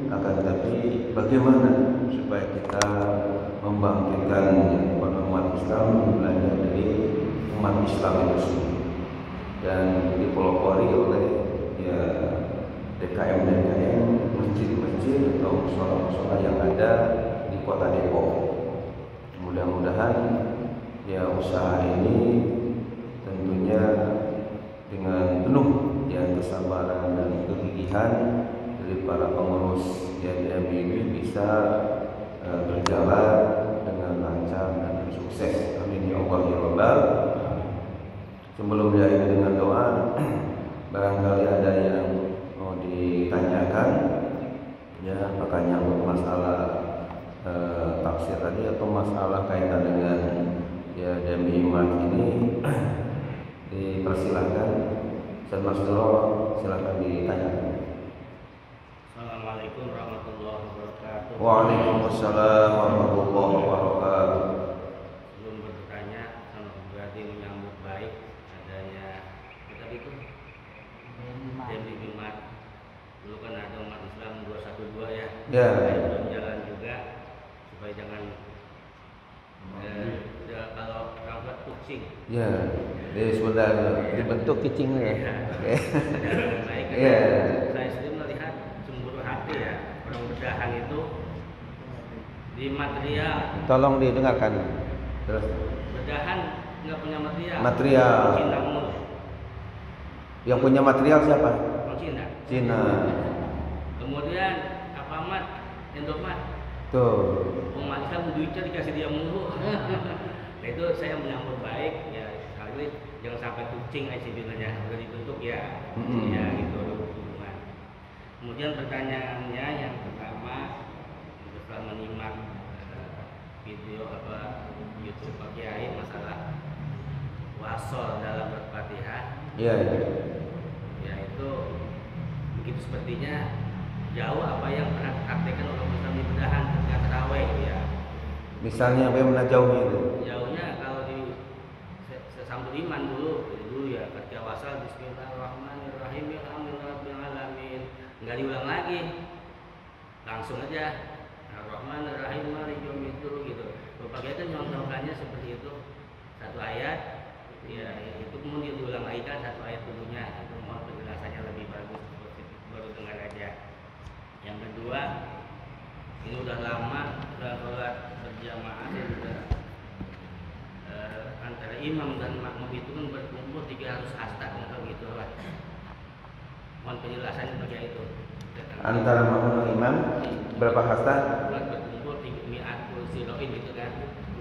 akan tetapi bagaimana supaya kita membangkitkan ekonomi umat Islam, belanja dari umat Islam itu sendiri, dan dipelopori oleh DKM masjid-masjid atau musola-musola yang ada di Kota Depok. Mudah-mudahan ya usaha ini tentunya dengan penuh kesabaran dan kegigihan dari para pengurus DMI ini bisa berjalan dengan lancar dan sukses. Amin ya Allah ya Rabbal. Sebelum diakhiri dengan doa, barangkali ada yang mau ditanyakan, ya apakah nyambut masalah tafsir tadi atau masalah kaitan dengan DMI iman ini, dipersilahkan. Dan Mas Doro, silakan ditanyakan. Assalamualaikum warahmatullahi wabarakatuh. Waalaikumsalam warahmatullahi wabarakatuh. Sebelum bertanya, berarti menyambut baik adanya kita itu DMI Jumat. Dulu kan ada umat Islam 212 ya. Ya. Belum jalan juga, supaya jangan kalau orang buat kucing. Ya. Dia sudah dibentuk kicingnya. Baik. Ya. Saya sendiri melihat cemburu hati ya. Orang bedahan itu di material. Tolong didengarkan. Terus. Bedahan nggak punya material. Material. Cina mulu. Yang punya material siapa? Orang Cina. Cina. Kemudian Alfamart, Indomaret. Tuh. Umat Islam duitnya dikasih dia mulu. Nah itu saya menyambut baik ya, sekali jangan sampai kucing aja bilangnya udah dibentuk ya. Ya gitu hubungan. Kemudian pertanyaannya yang pertama, setelah menyimak video YouTube Pak Kiai masalah wasol dalam berfatihah. Iya. Ya itu begitu sepertinya jauh apa yang pernah dipraktekkan oleh Muslim di bedahan ketika tarawih ya. Misalnya apa yang mana jauhnya itu? Jauhnya kalau di sesambut iman dulu ya ketika wasal Bismillahirrahmanirrahim alhamdulillahirabbil alamin, enggak diulang lagi, langsung aja Ar-Rahmanir-Rahim maliki yaumiddin gitu. Bapak kita nyontohkannya seperti itu, satu ayat ya itu kemudian diulang lagi kan satu ayat dulunya, itu mohon penjelasannya lebih bagus, baru dengar aja. Yang kedua, ini udah lama udah sholat berjamaah ya juga antara imam dan makmum itu kan berkumpul 300 hasta kalau gitu lah. Mohon penjelasannya bagaimana itu. Antara makmum dan imam berapa hasta? Berkumpul 300 siloin gitu kan,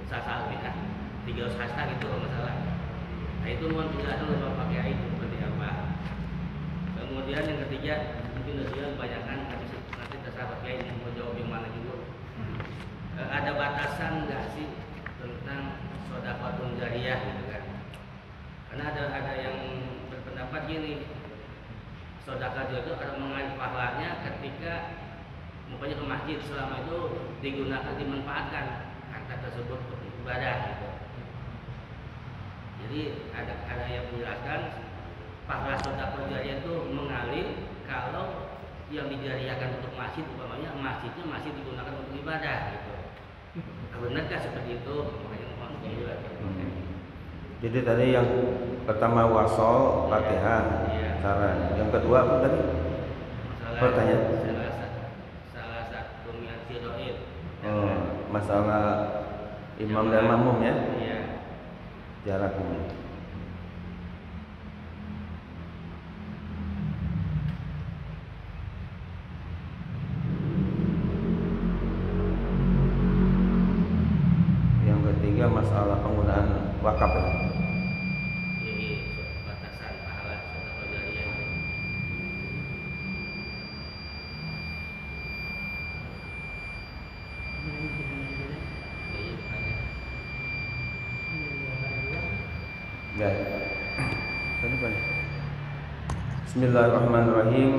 sasal bid'ah 300 hasta gitu kalau nggak salah. Nah itu mohon penjelasan oleh Bapak Kiai itu seperti apa. Kemudian yang ketiga, mungkin udah kebanyakan nanti tersahabat Kiai yang mau jawab yang mana juga. Ada batasan nggak sih tentang sedekahun jariyah gitu kan? Karena ada yang berpendapat gini, sedekah itu ada mengalir pahalanya ketika Makanya ke masjid selama itu digunakan, dimanfaatkan harta tersebut untuk ibadah gitu. Jadi ada yang menjelaskan pahala sedekah jariyah itu mengalir kalau yang dijariahkan untuk masjid, umpamanya masjidnya masih digunakan untuk ibadah gitu. Benarkah seperti itu? Jadi tadi yang pertama wasol, Fatihah, cara. Yang kedua apa tadi? Pertanyaan. Salah satu minat sidoid. Masalah imam dan makmum ya? Iya. Jaraknya. Yang ketiga masalah penggunaan wakaf ya? Batasan pahala sedekah jariyah. Ya. Bismillahirrahmanirrahim.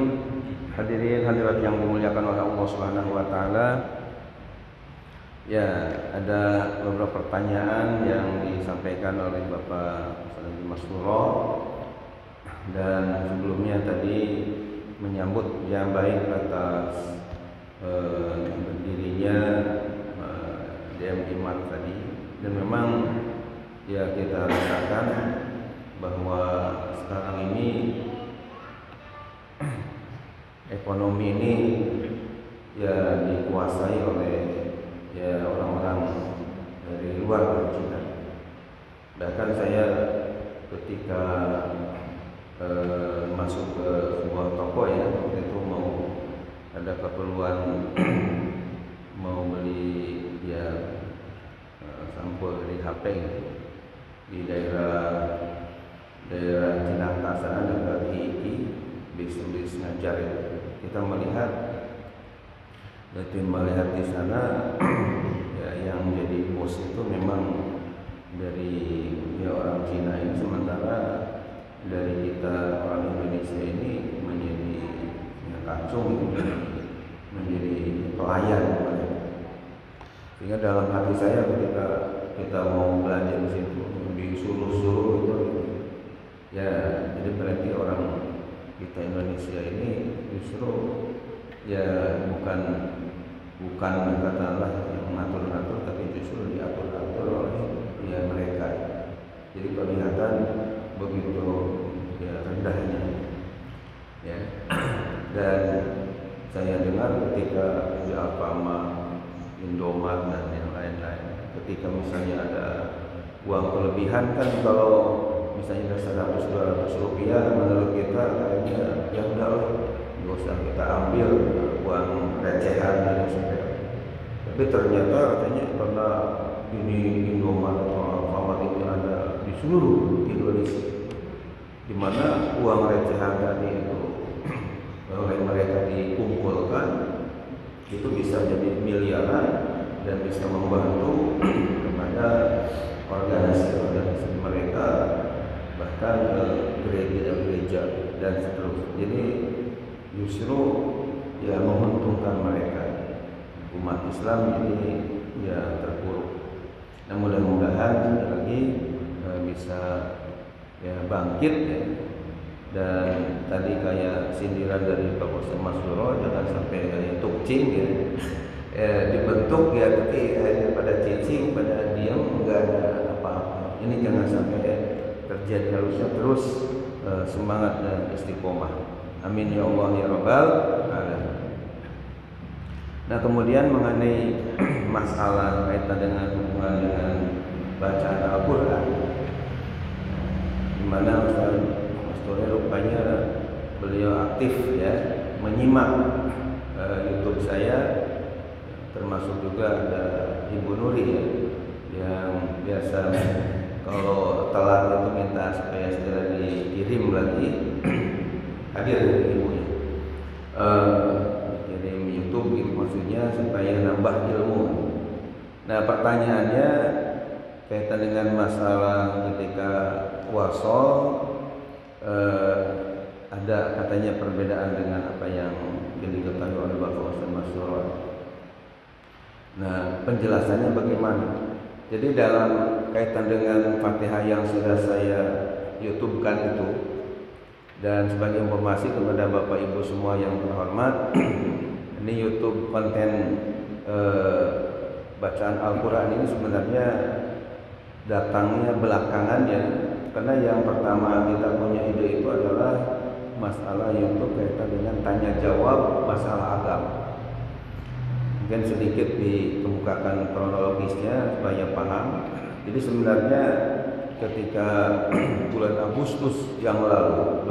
Hadirin hadirat yang dimuliakan oleh Allah Subhanahu wa taala. Ya, ada beberapa pertanyaan yang disampaikan oleh Bapak Mas Suro, dan sebelumnya tadi menyambut yang baik atas berdirinya DM Iman tadi, dan memang ya kita rasakan bahwa sekarang ini ekonomi ini ya dikuasai oleh ya orang-orang dari luar Cina. Bahkan saya ketika masuk ke sebuah toko ya, waktu itu mau ada keperluan mau beli ya sampul dari HP gitu, di daerah Cinangka sana dekat III bis ngajar itu. Kita melihat di sana ya, yang jadi bos itu memang dari ya orang Cina ini, sementara dari kita orang Indonesia ini menjadi ya, kacung, menjadi pelayan. Sehingga dalam hati saya ketika kita mau belanja di situ disuruh-suruh itu ya, jadi berarti orang kita Indonesia ini justru ya bukan katakanlah yang mengatur-atur, tapi justru diatur-atur oleh ya mereka. Jadi kelihatan begitu ya rendahnya ya. Dan saya dengar ketika di Alfamart, Indomaret dan yang lain-lain, ketika misalnya ada uang kelebihan kan, kalau misalnya 100-200 rupiah, menurut kita kayaknya ya udahlah, nggak usah kita ambil uang recehan gitu. Tapi ternyata katanya karena ini Indomaret atau Alfamart ini ada di seluruh Indonesia, di mana uang recehan tadi itu oleh mereka dikumpulkan, itu bisa jadi miliaran dan bisa membantu kepada organisasi mereka, bahkan gereja dan seterusnya. Jadi justru ya menguntungkan mereka, umat Islam ini ya terpuruk. Nah, mudah-mudahan sekali lagi bisa ya bangkit ya. Dan tadi kayak sindiran dari Pak Ustaz Mas Duro, jangan sampai kayak tukcing ya, dibentuk ya tapi hanya pada cicing, pada diam, nggak ada apa-apa. Ini jangan sampai terjadi, harusnya terus semangat dan istiqomah. Amin ya Allah ya Rabbal alamin. Nah, kemudian mengenai masalah kaitan dengan hubungan dengan bacaan Al-Quran, di mana Ustaz rupanya beliau aktif ya menyimak YouTube saya, termasuk juga ada Ibu Nuri ya, yang biasa kalau telat itu minta supaya segera dikirim lagi hadir ibunya, kirim YouTube gitu, maksudnya supaya nambah ilmu. Nah, pertanyaannya kaitan dengan masalah ketika wasol, ada ada katanya perbedaan dengan apa yang diketahui oleh Bapak Ustaz Masyur. Nah, penjelasannya bagaimana? Jadi dalam kaitan dengan Fatihah yang sudah saya YouTube-kan itu, dan sebagai informasi kepada Bapak Ibu semua yang terhormat, ini YouTube konten bacaan Al-Quran ini sebenarnya datangnya belakangan ya, karena yang pertama kita punya ide itu adalah masalah YouTube kaitan dengan tanya jawab masalah agama. Mungkin sedikit dikemukakan kronologisnya supaya paham. Jadi sebenarnya ketika bulan Agustus yang lalu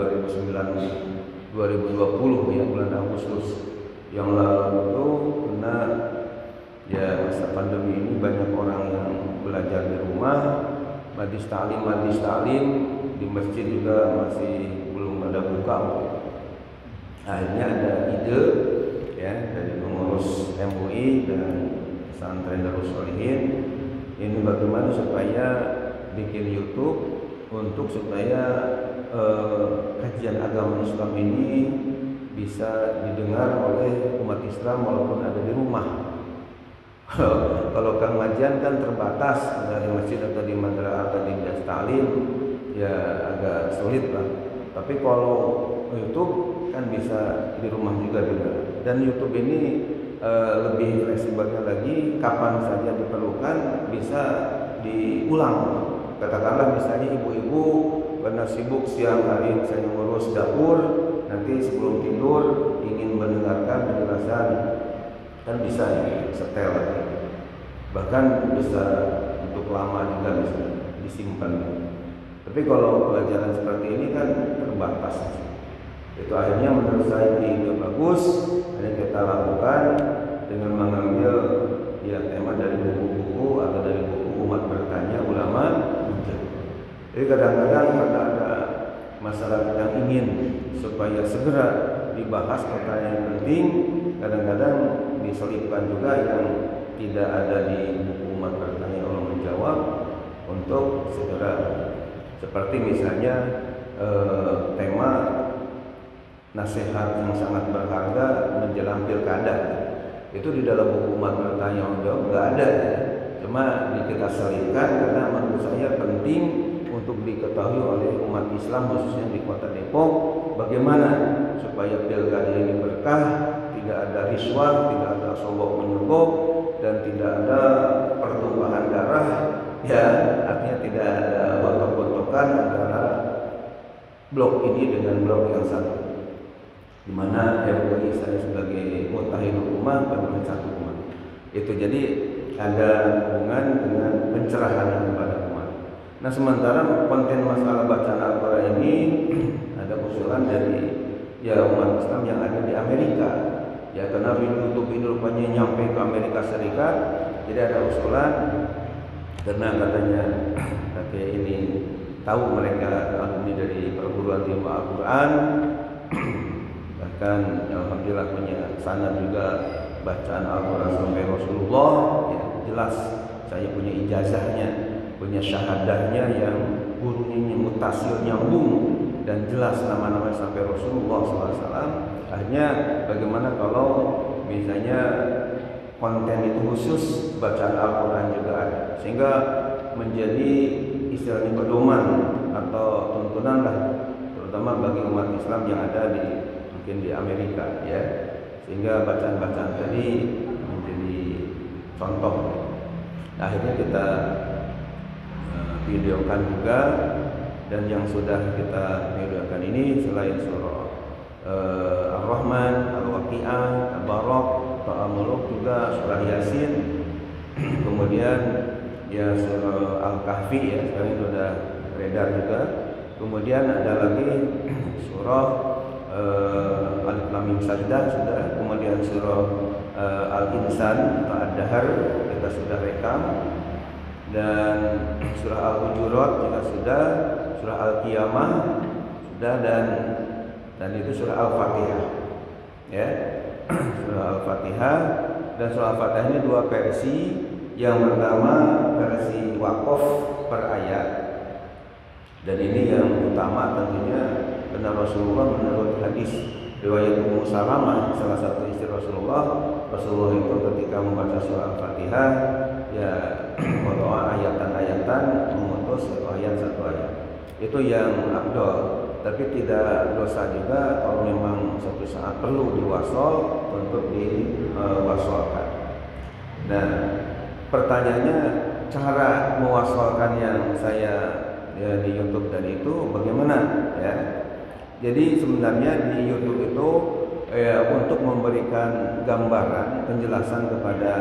2020 ya, bulan Agustus yang lalu itu kena ya masa pandemi ini, banyak orang yang belajar di rumah, majlis ta'lim di masjid juga masih belum ada buka. Akhirnya ada ide ya dari pengurus MUI dan pesantren Darus Sholihin, ini bagaimana supaya bikin YouTube untuk supaya kajian agama Islam ini bisa didengar oleh umat Islam walaupun ada di rumah. Kalau kajian kan terbatas dari masjid atau di madrasah atau di ta'lim, ya agak sulit lah. Tapi kalau YouTube kan bisa di rumah juga dengar. Dan YouTube ini lebih fleksibelnya lagi, kapan saja diperlukan bisa diulang. Katakanlah misalnya ibu-ibu karena sibuk siang hari saya ngurus dapur, nanti sebelum tidur ingin mendengarkan penjelasan, kan bisa setel lagi. Bahkan bisa untuk lama juga bisa disimpan. Tapi kalau pelajaran seperti ini kan terbatas. Itu akhirnya menurut saya ini ide bagus. Ini kita lakukan dengan mengambil ya tema dari buku-buku atau dari buku Umat Bertanya Ulama. Jadi kadang-kadang karena ada masyarakat yang ingin supaya segera dibahas pertanyaan yang penting, kadang-kadang diselipkan juga yang tidak ada di buku Umat Bertanya Ulama Menjawab untuk segera, seperti misalnya tema nasihat yang sangat berharga menjelang pilkada. Itu di dalam buku Umat Bertanya Menjawab nggak ada ya. Cuma kita selipkan karena menurut saya penting untuk diketahui oleh umat Islam khususnya di Kota Depok, bagaimana supaya pilkada ini berkah, tidak ada riswah, tidak ada sogok menyogok, dan tidak ada pertumpahan darah, ya artinya tidak ada gontok-gontokan antara blok ini dengan blok yang satu, di mana MUI saya sebagai mutahidul ummah dan satu umat. Itu jadi ada hubungan dengan pencerahan kepada umat. Nah, sementara konten masalah bacaan Al-Quran ini ada usulan dari ya umat Islam yang ada di Amerika. Ya karena YouTube ini rupanya nyampe ke Amerika Serikat, jadi ada usulan karena katanya kayak ini tahu mereka alumni dari perguruan tinggi Al-Quran, bahkan alhamdulillah punya sanad juga bacaan Al-Quran sampai Rasulullah, ya jelas saya punya ijazahnya, punya syahadahnya yang gurunya mutasil nyambung dan jelas nama-nama sampai Rasulullah SAW. Akhirnya bagaimana kalau misalnya konten itu khusus bacaan Al-Quran juga ada, sehingga menjadi istilahnya pedoman atau tuntunan lah, terutama bagi umat Islam yang ada di mungkin di Amerika ya, sehingga bacaan-bacaan tadi menjadi contoh. Nah, akhirnya kita videokan juga, dan yang sudah kita videokan ini selain surah Ar-Rahman, Al-Waqi'ah, Tabarak, Al-Mulk, juga surah Yasin, kemudian ya surah Al-Kahfi ya sekarang sudah beredar juga, kemudian ada lagi surah Alif Lam Mim Sajdah sudah, kemudian surah Al-Insan atau Ad-Dahr kita sudah rekam, dan surah Al-Hujurat juga sudah, surah Al-Qiyamah sudah, dan itu surah Al-Fatihah ya. Surah Al-Fatihah, dan surah Al-Fatihah ini dua versi. Yang pertama versi waqaf per ayat, dan ini yang utama tentunya karena Rasulullah menurut hadis riwayat Ummu Salamah, salah satu istri Rasulullah itu ketika membaca surah Al-Fatihah ya berdoa ayatan-ayatan memutus satu ayat. Itu yang afdal. Tapi tidak dosa juga kalau memang suatu saat perlu diwasol untuk diwasolkan. Nah, pertanyaannya cara mewasolkan yang saya di YouTube tadi itu bagaimana ya? Jadi sebenarnya di YouTube itu untuk memberikan gambaran penjelasan kepada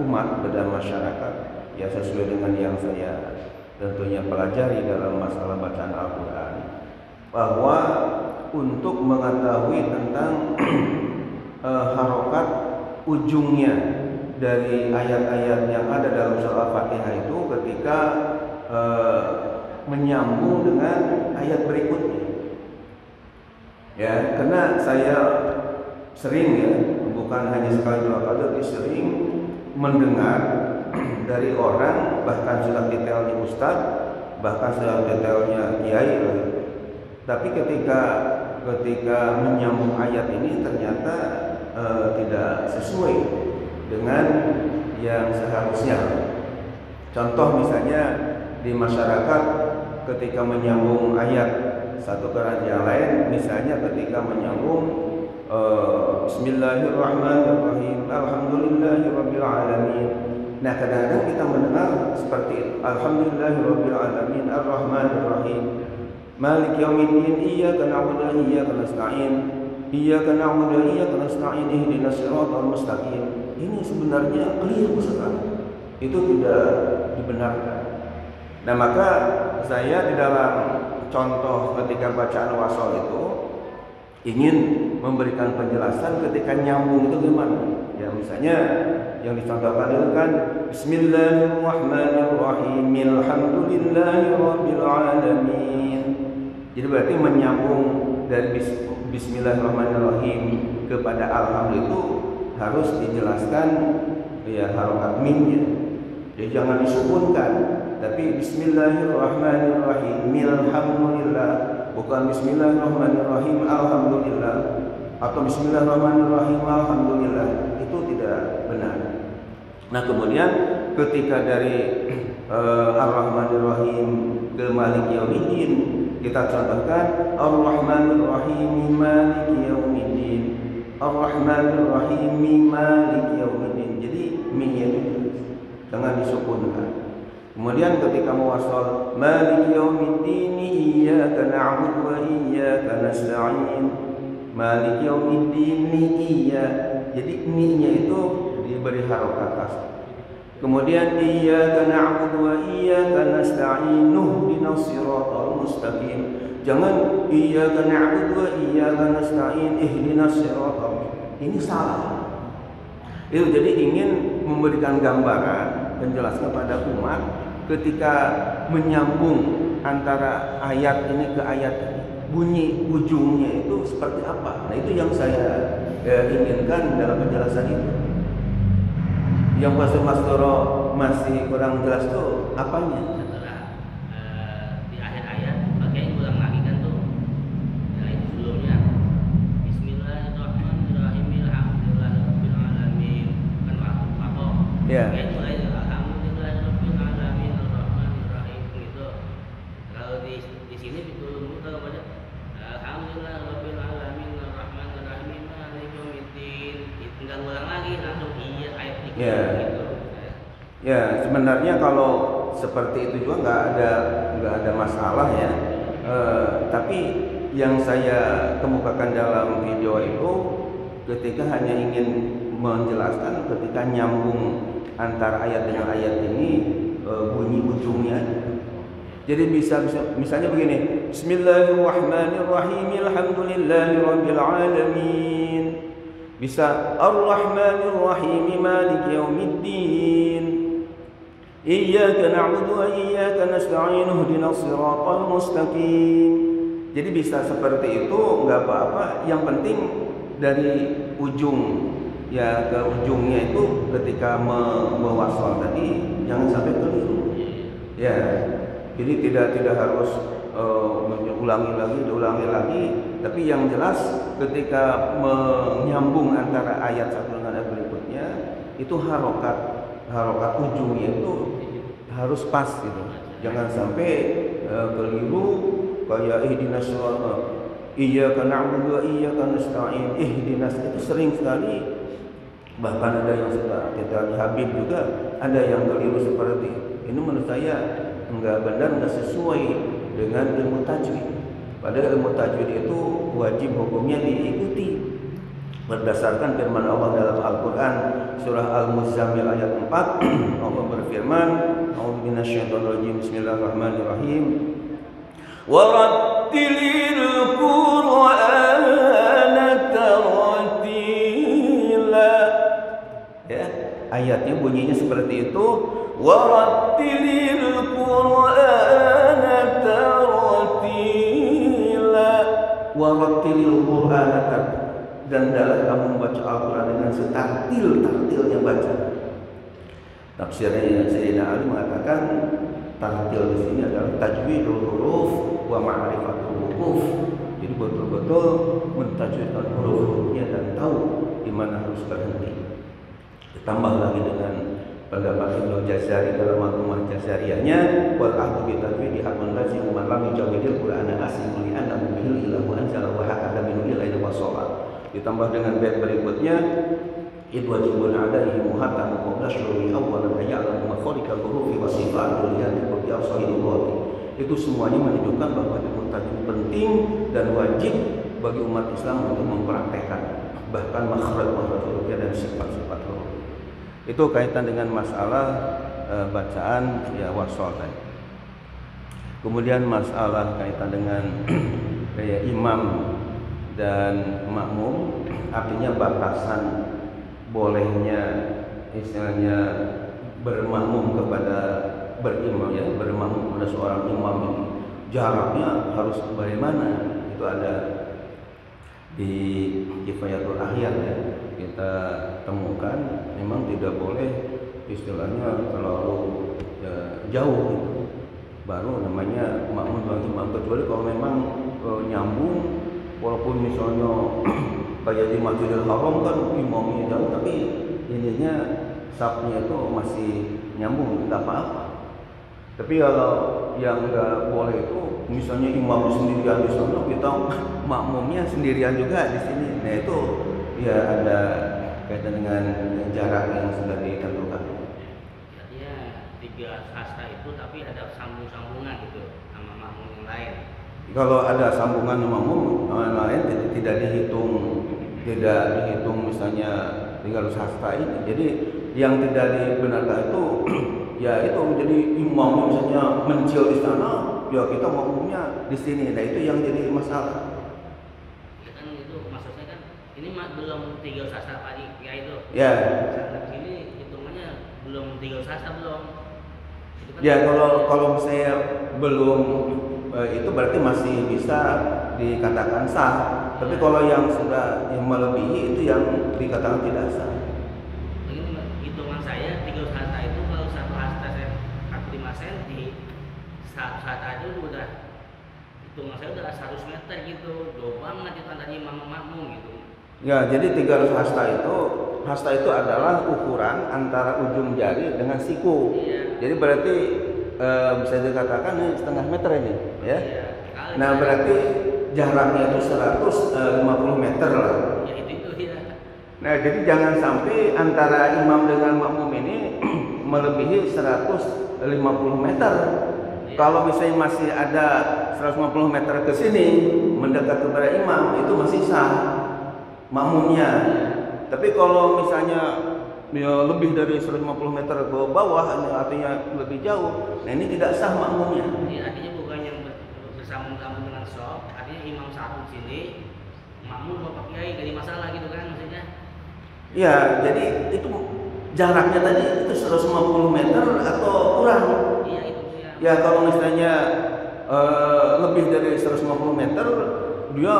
umat, kepada masyarakat ya sesuai dengan yang saya tentunya pelajari dalam masalah bacaan Al-Quran, bahwa untuk mengetahui tentang harokat ujungnya dari ayat-ayat yang ada dalam surah Al-Fatihah itu ketika menyambung dengan ayat berikutnya. Ya, karena saya sering ya, bukan hanya sekali dua kali, tapi sering mendengar dari orang, bahkan sudah detailnya ustadz, bahkan sudah detailnya kiai, tapi ketika menyambung ayat ini ternyata tidak sesuai dengan yang seharusnya. Contoh misalnya di masyarakat ketika menyambung ayat satu ke ayat yang lain, misalnya ketika menyambung Bismillahirrahmanirrahim, Alhamdulillahirabbil alamin. Nah, kadang-kadang kita mendengar seperti itu. Alhamdulillahirabbil alamin, Arrahmanirrahim, Malik yaumiddin, iyyaka na'budu wa iyyaka nasta'in, iyyaka na'budu wa iyyaka nasta'in, ihdinas siratal mustaqim. Ini sebenarnya keliru sekali. Itu tidak dibenarkan. Nah, maka saya di dalam contoh ketika bacaan wasol itu ingin memberikan penjelasan ketika nyambung itu gimana. Ya, misalnya yang dicontohkan itu kan Bismillahirrahmanirrahim, Alhamdulillahirabbil alamin. Jadi berarti menyambung dari Bismillahirrahmanirrahim kepada Alhamdulillah itu harus dijelaskan ya harokat mimnya. Jadi jangan disukunkan, tapi Bismillahirrahmanirrahim, Alhamdulillah, bukan Bismillahirrahmanirrahim, Alhamdulillah, atau Bismillahirrahmanirrahim, Alhamdulillah. Itu tidak benar. Nah, kemudian ketika dari Ar-Rahmanirrahim ke Maliki Yaumiddin, kita contohkan Ar-Rahmanirrahim, Maliki Yaumiddin, Ar-Rahmanirrahim, Maliki Yaumiddin. Jadi mi-nya itu jangan disukunkan. Kemudian ketika mewasal Maliki Yaumiddin, iyyaka na'budu wa iyyaka nasta'in, Maliki Yaumiddin, iya. Jadi ni-nya itu diberi harokat kasar. Kemudian iyyaka na'budu wa iyyaka nasta'in, ihdinas siratal mustaqim. Jangan iyyaka na'budu wa iyyaka nasta'in, ihdinas siratal. Ini salah. Itu jadi ingin memberikan gambaran, penjelasan kepada umat ketika menyambung antara ayat ini ke ayat ini, bunyi ujungnya itu seperti apa. Nah, itu yang saya inginkan dalam penjelasan itu. Yang Mas Doro masih kurang jelas tuh apanya? Setelah di akhir ayat pakai ulang lagi kan tuh. Nah, itu sebelumnya Bismillahirrahmanirrahim, Alhamdulillahirabbil alamin. Kan apa? Ya. Kayak mulai Alhamdulillahirabbil alamin, Arrahmanirrahim gitu. Kalau di sini betul kalau baca Alhamdulillahirabbil alamin, Arrahmanirrahim, Maliki yaumiddin. Tinggal ulang lagi langsung iya ayat itu. Ya. Gitu. Ya, sebenarnya kalau seperti itu juga nggak ada masalah ya. Tapi yang saya kemukakan dalam video itu ketika hanya ingin menjelaskan ketika nyambung antara ayat dengan ayat ini bunyi ujungnya. Jadi bisa misalnya begini, Bismillahirrahmanirrahim, Alhamdulillahirabbil alamin. Bisa Ar-Rahmanirrahim, Maliki Yaumiddin, iyyaka na'budu wa iyyaka nasta'in, ihdinas siratal mustaqim. Jadi bisa seperti itu, enggak apa-apa. Yang penting dari ujung ya ke ujungnya itu ketika mewasal tadi jangan sampai keliru. Ya. Jadi tidak harus diulangi lagi. Tapi yang jelas ketika menyambung antara ayat satu dengan ayat berikutnya itu harokat ujungnya itu harus pas gitu. Jangan sampai keliru kayak ihdinas siratal iyyaka na'budu wa iyyaka nasta'in. Ihdinas itu sering sekali, bahkan ada yang sudah kita Habib juga ada yang keliru seperti ini. Menurut saya enggak benar, enggak sesuai dengan ilmu tajwid. Padahal ilmu tajwid itu wajib hukumnya diikuti berdasarkan firman Allah dalam Al-Qur'an surah Al-Muzammil ayat 4. Allah berfirman, a'udzu minasyaitonir rajim, bismillahirrahmanirrahim, warattilil Qur'ana tartila. Ya, ayatnya bunyinya seperti itu, warattilil Qur'ana tartila, warattilil Qur'ana tartila, dan dalam kamu membaca Al-Quran dengan setartil-tartilnya baca. Tafsirnya Sayyidina Ali mengatakan tartil di sini adalah tajwidul huruf wa ma'rifatul huruf. Jadi betul-betul mentajwidkan huruf-hurufnya dan tahu di mana harus berhenti. Ditambah lagi dengan pendapat Ibnu Jazari dalam Manzumah Jazariyahnya, wal ahdu bi tajwidi hakun lazim man lam yujawidil Qur'ana asim li annahu bihi ilahu anzala wa hakada min ilahi wa shalah. Ditambah dengan bait berikutnya, id wajibun alaihi muhatam qabla syuru'i awwalan ya'lamu makharikal hurufi wa sifatul yantiqu bi afsahil lughati. Itu semuanya menunjukkan bahwa ilmu tajwid penting dan wajib bagi umat Islam untuk mempraktekkan bahkan makhraj hurufnya dan sifat-sifat huruf. Itu kaitan dengan masalah bacaan ya wasol tadi. Kemudian masalah kaitan dengan imam dan makmum, artinya batasan bolehnya istilahnya bermakmum kepada berimam, ya bermakmum kepada seorang imam ini jaraknya harus bagaimana, itu ada di Kifayatul Ahyar ya, kita temukan memang tidak boleh istilahnya terlalu jauh gitu. Baru namanya makmum bagi imam, kecuali kalau memang nyambung. Walaupun misalnya kayak di Masjidil Haram kan imamnya jauh, tapi ininya safnya itu masih nyambung, tidak apa-apa. Tapi kalau yang nggak boleh itu misalnya imam sendirian di sana, kita makmumnya sendirian juga di sini. Nah itu ya ada kaitan dengan jarak yang sudah ditentukan. Artinya 3 sastra itu tapi ada sambung-sambungan gitu sama makmum yang lain. Kalau ada sambungan makmum lain tidak dihitung misalnya 300 sastra ini. Jadi yang tidak dibenarkan itu ya itu jadi imam misalnya mencil di sana, ya kita makmumnya di sini. Nah itu yang jadi masalah. Ya kan itu maksudnya kan ini belum 3 sastra tadi ya itu. Ya. Di sini hitungannya belum 3 sastra belum. Itu kan Ya kalau misalnya belum itu berarti masih bisa dikatakan sah. Tapi kalau yang sudah yang melebihi itu yang dikatakan tidak sah. Ini hitungan saya 3 sastra itu kalau 1 sastra 45 cm, 1 sastra itu udah hitungan saya udah 100 meter gitu, jauh banget itu tadi makmum gitu. Ya, jadi 300 hasta itu adalah ukuran antara ujung jari dengan siku. Iya. Jadi berarti bisa dikatakan ini setengah meter ini, ya. Iya. Nah berarti jaraknya itu 150 meter lah. Ya itu ya. Nah jadi jangan sampai antara imam dengan makmum ini melebihi 150 meter. Iya. Kalau misalnya masih ada 150 meter ke sini mendekat kepada imam, itu masih sah makmumnya. Tapi kalau misalnya ya, lebih dari 150 meter ke bawah, artinya lebih jauh, nah ini tidak sah makmumnya. Ini artinya bukan yang bersambung-sambung dengan sholat, artinya imam satu sini, makmum bapak kiai jadi masalah gitu kan maksudnya. Ya, jadi itu jaraknya tadi itu 150 meter atau kurang. Iya itu ya. Ya kalau misalnya lebih dari 150 meter, dia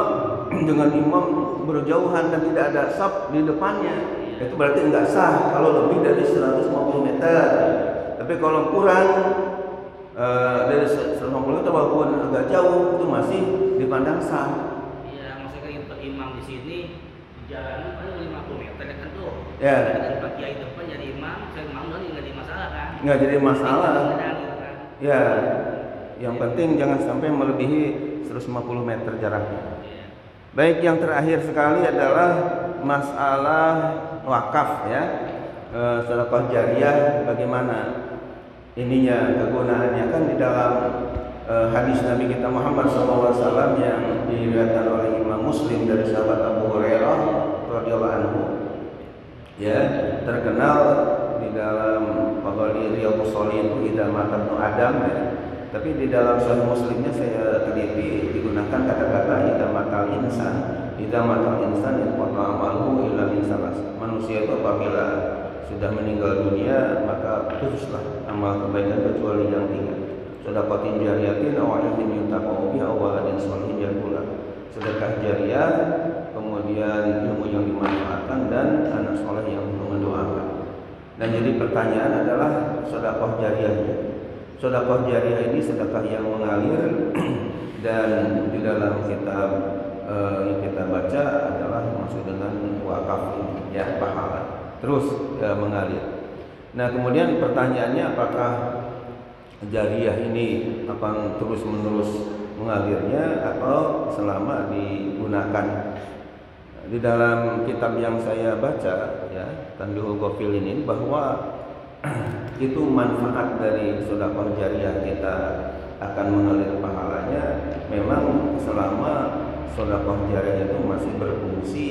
dengan imam berjauhan dan tidak ada saf di depannya, itu berarti enggak sah kalau lebih dari 150 meter. Tapi kalau kurang dari 150 meter walaupun agak jauh itu masih dipandang sah. Iya, maksudnya kan imam di sini jalan paling 50 meter kan tuh. Ya. Dengan Pak Kiai depan jadi imam, saya imam dan nggak jadi masalah kan? Nggak jadi masalah. Gitu kan. Ya, yang penting jangan sampai melebihi 150 meter jaraknya. Iya. Baik, yang terakhir sekali adalah masalah wakaf ya. Sedekah jariyah bagaimana ininya kegunaannya, kan di dalam hadis Nabi kita Muhammad SAW yang diriwayatkan oleh Imam Muslim dari sahabat Abu Hurairah radhiyallahu anhu ya, terkenal di dalam Fadhali Riyadhus Shalihin itu idza mata ibnu Adam ya. Tapi di dalam Sahih Muslimnya saya teliti digunakan kata-kata idza matal insan inqata amaluhu illa min salas. Manusia itu apabila sudah meninggal dunia maka putuslah amal kebaikan kecuali yang 3. Sedekatin jariyatin aw ilmin yuntafa'u bihi aw waladin sholihin yad'u lahu. Sedekah jariyah, kemudian ilmu yang dimanfaatkan dan anak soleh yang mendoakan. Dan jadi pertanyaan adalah sedekah jariyahnya. Sedekah jariyah ini sedekah yang mengalir dan di dalam kitab yang kita baca adalah maksud dengan wakaf ini ya, pahala terus mengalir. Nah kemudian pertanyaannya, apakah jariyah ini akan terus menerus mengalirnya atau selama digunakan? Di dalam kitab yang saya baca ya, Tanbihul Ghafilin ini, bahwa itu manfaat dari sedekah jariyah kita akan mengalir pahalanya memang selama sedekah jariyah itu masih berfungsi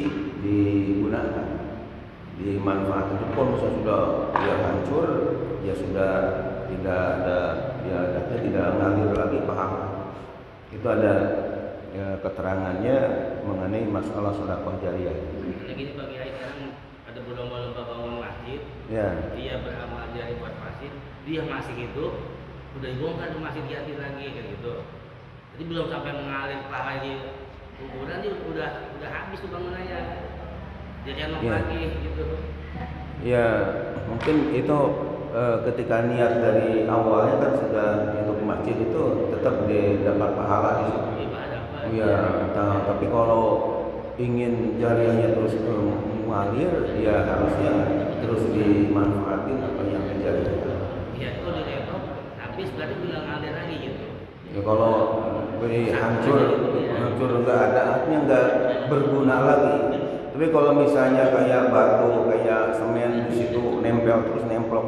digunakan, dimanfaatkan. Itu pun sudah dia hancur, ya sudah tidak ada, ya tidak mengalir lagi pahala. Itu ada ya, keterangannya mengenai masalah sedekah jariyah. Kayak gini Pak Kiai, sekarang ada berlomba-lomba bangun masjid. Ya. Dia beramal jari buat masjid, dia masih hidup, udah dibongkar masjid diganti lagi kayak gitu. Jadi belum sampai mengalir pahala di kuburan, dia udah habis tuh bangunannya. Dia renov lagi gitu. Ya, mungkin itu ketika niat dari awalnya kan sudah untuk masjid itu tetap dapat pahala di situ. Iya, tapi kalau ingin jariyahnya terus mengalir, ya harusnya terus dimanfaatin apa yang menjadi. Iya, itu direnov, habis berarti bilang ngalir lagi gitu. Ya kalau hancur enggak ada, artinya enggak berguna lagi. Tapi kalau misalnya kayak batu, kayak semen di situ nempel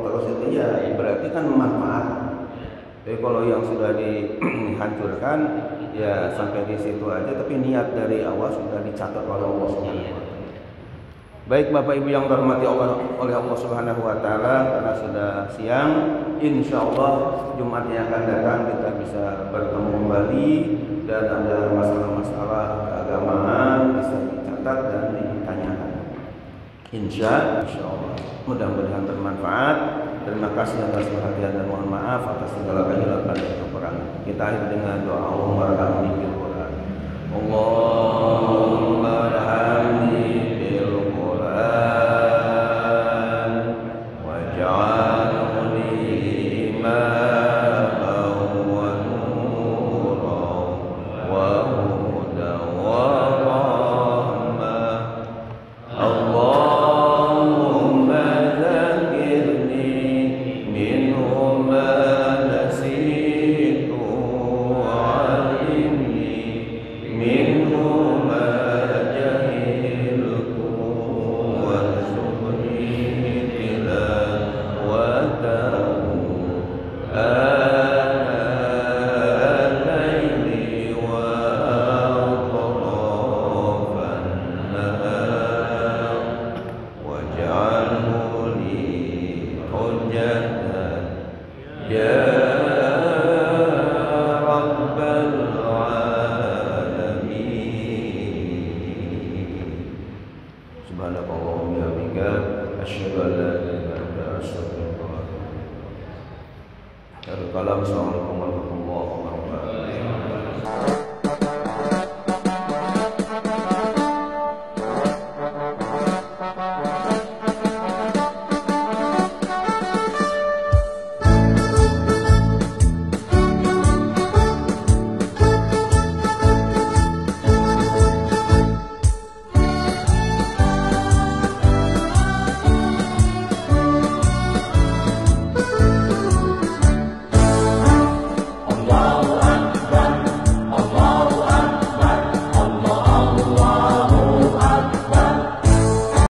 terus itu ya berarti kan manfaat. Tapi kalau yang sudah dihancurkan ya sampai di situ aja, tapi niat dari awal sudah dicatat oleh Allah Subhanahu wa taala. Baik Bapak Ibu yang dirahmati oleh Allah Subhanahu wa taala, karena sudah siang, insyaallah Jumat yang akan datang kita bisa bertemu kembali dan ada masalah-masalah keagamaan bisa dicatat dan ditanyakan. Insyaallah mudah-mudahan bermanfaat. Terima kasih atas perhatian dan mohon maaf atas segala kehilapan dan kekurangan. Kita akhiri dengan doa Allahumma arhamni bil Qur'an. Allahumma arhamni bil Qur'an waj'alhu li imaman wa nuran wa hudan wa rahmah. Allahumma dzakirni minhu ma nasitu wa'allimni minhu ma jahiltu warzuqni tilawatahu ana al-laili wa atrafan nahar waj'alhu li hujjatan ya rabbal alamin. Subhanakallahumma wa bihamdika asyhadu an la ilaha illa anta astaghfiruka wa atubu ilaik. Assalamualaikum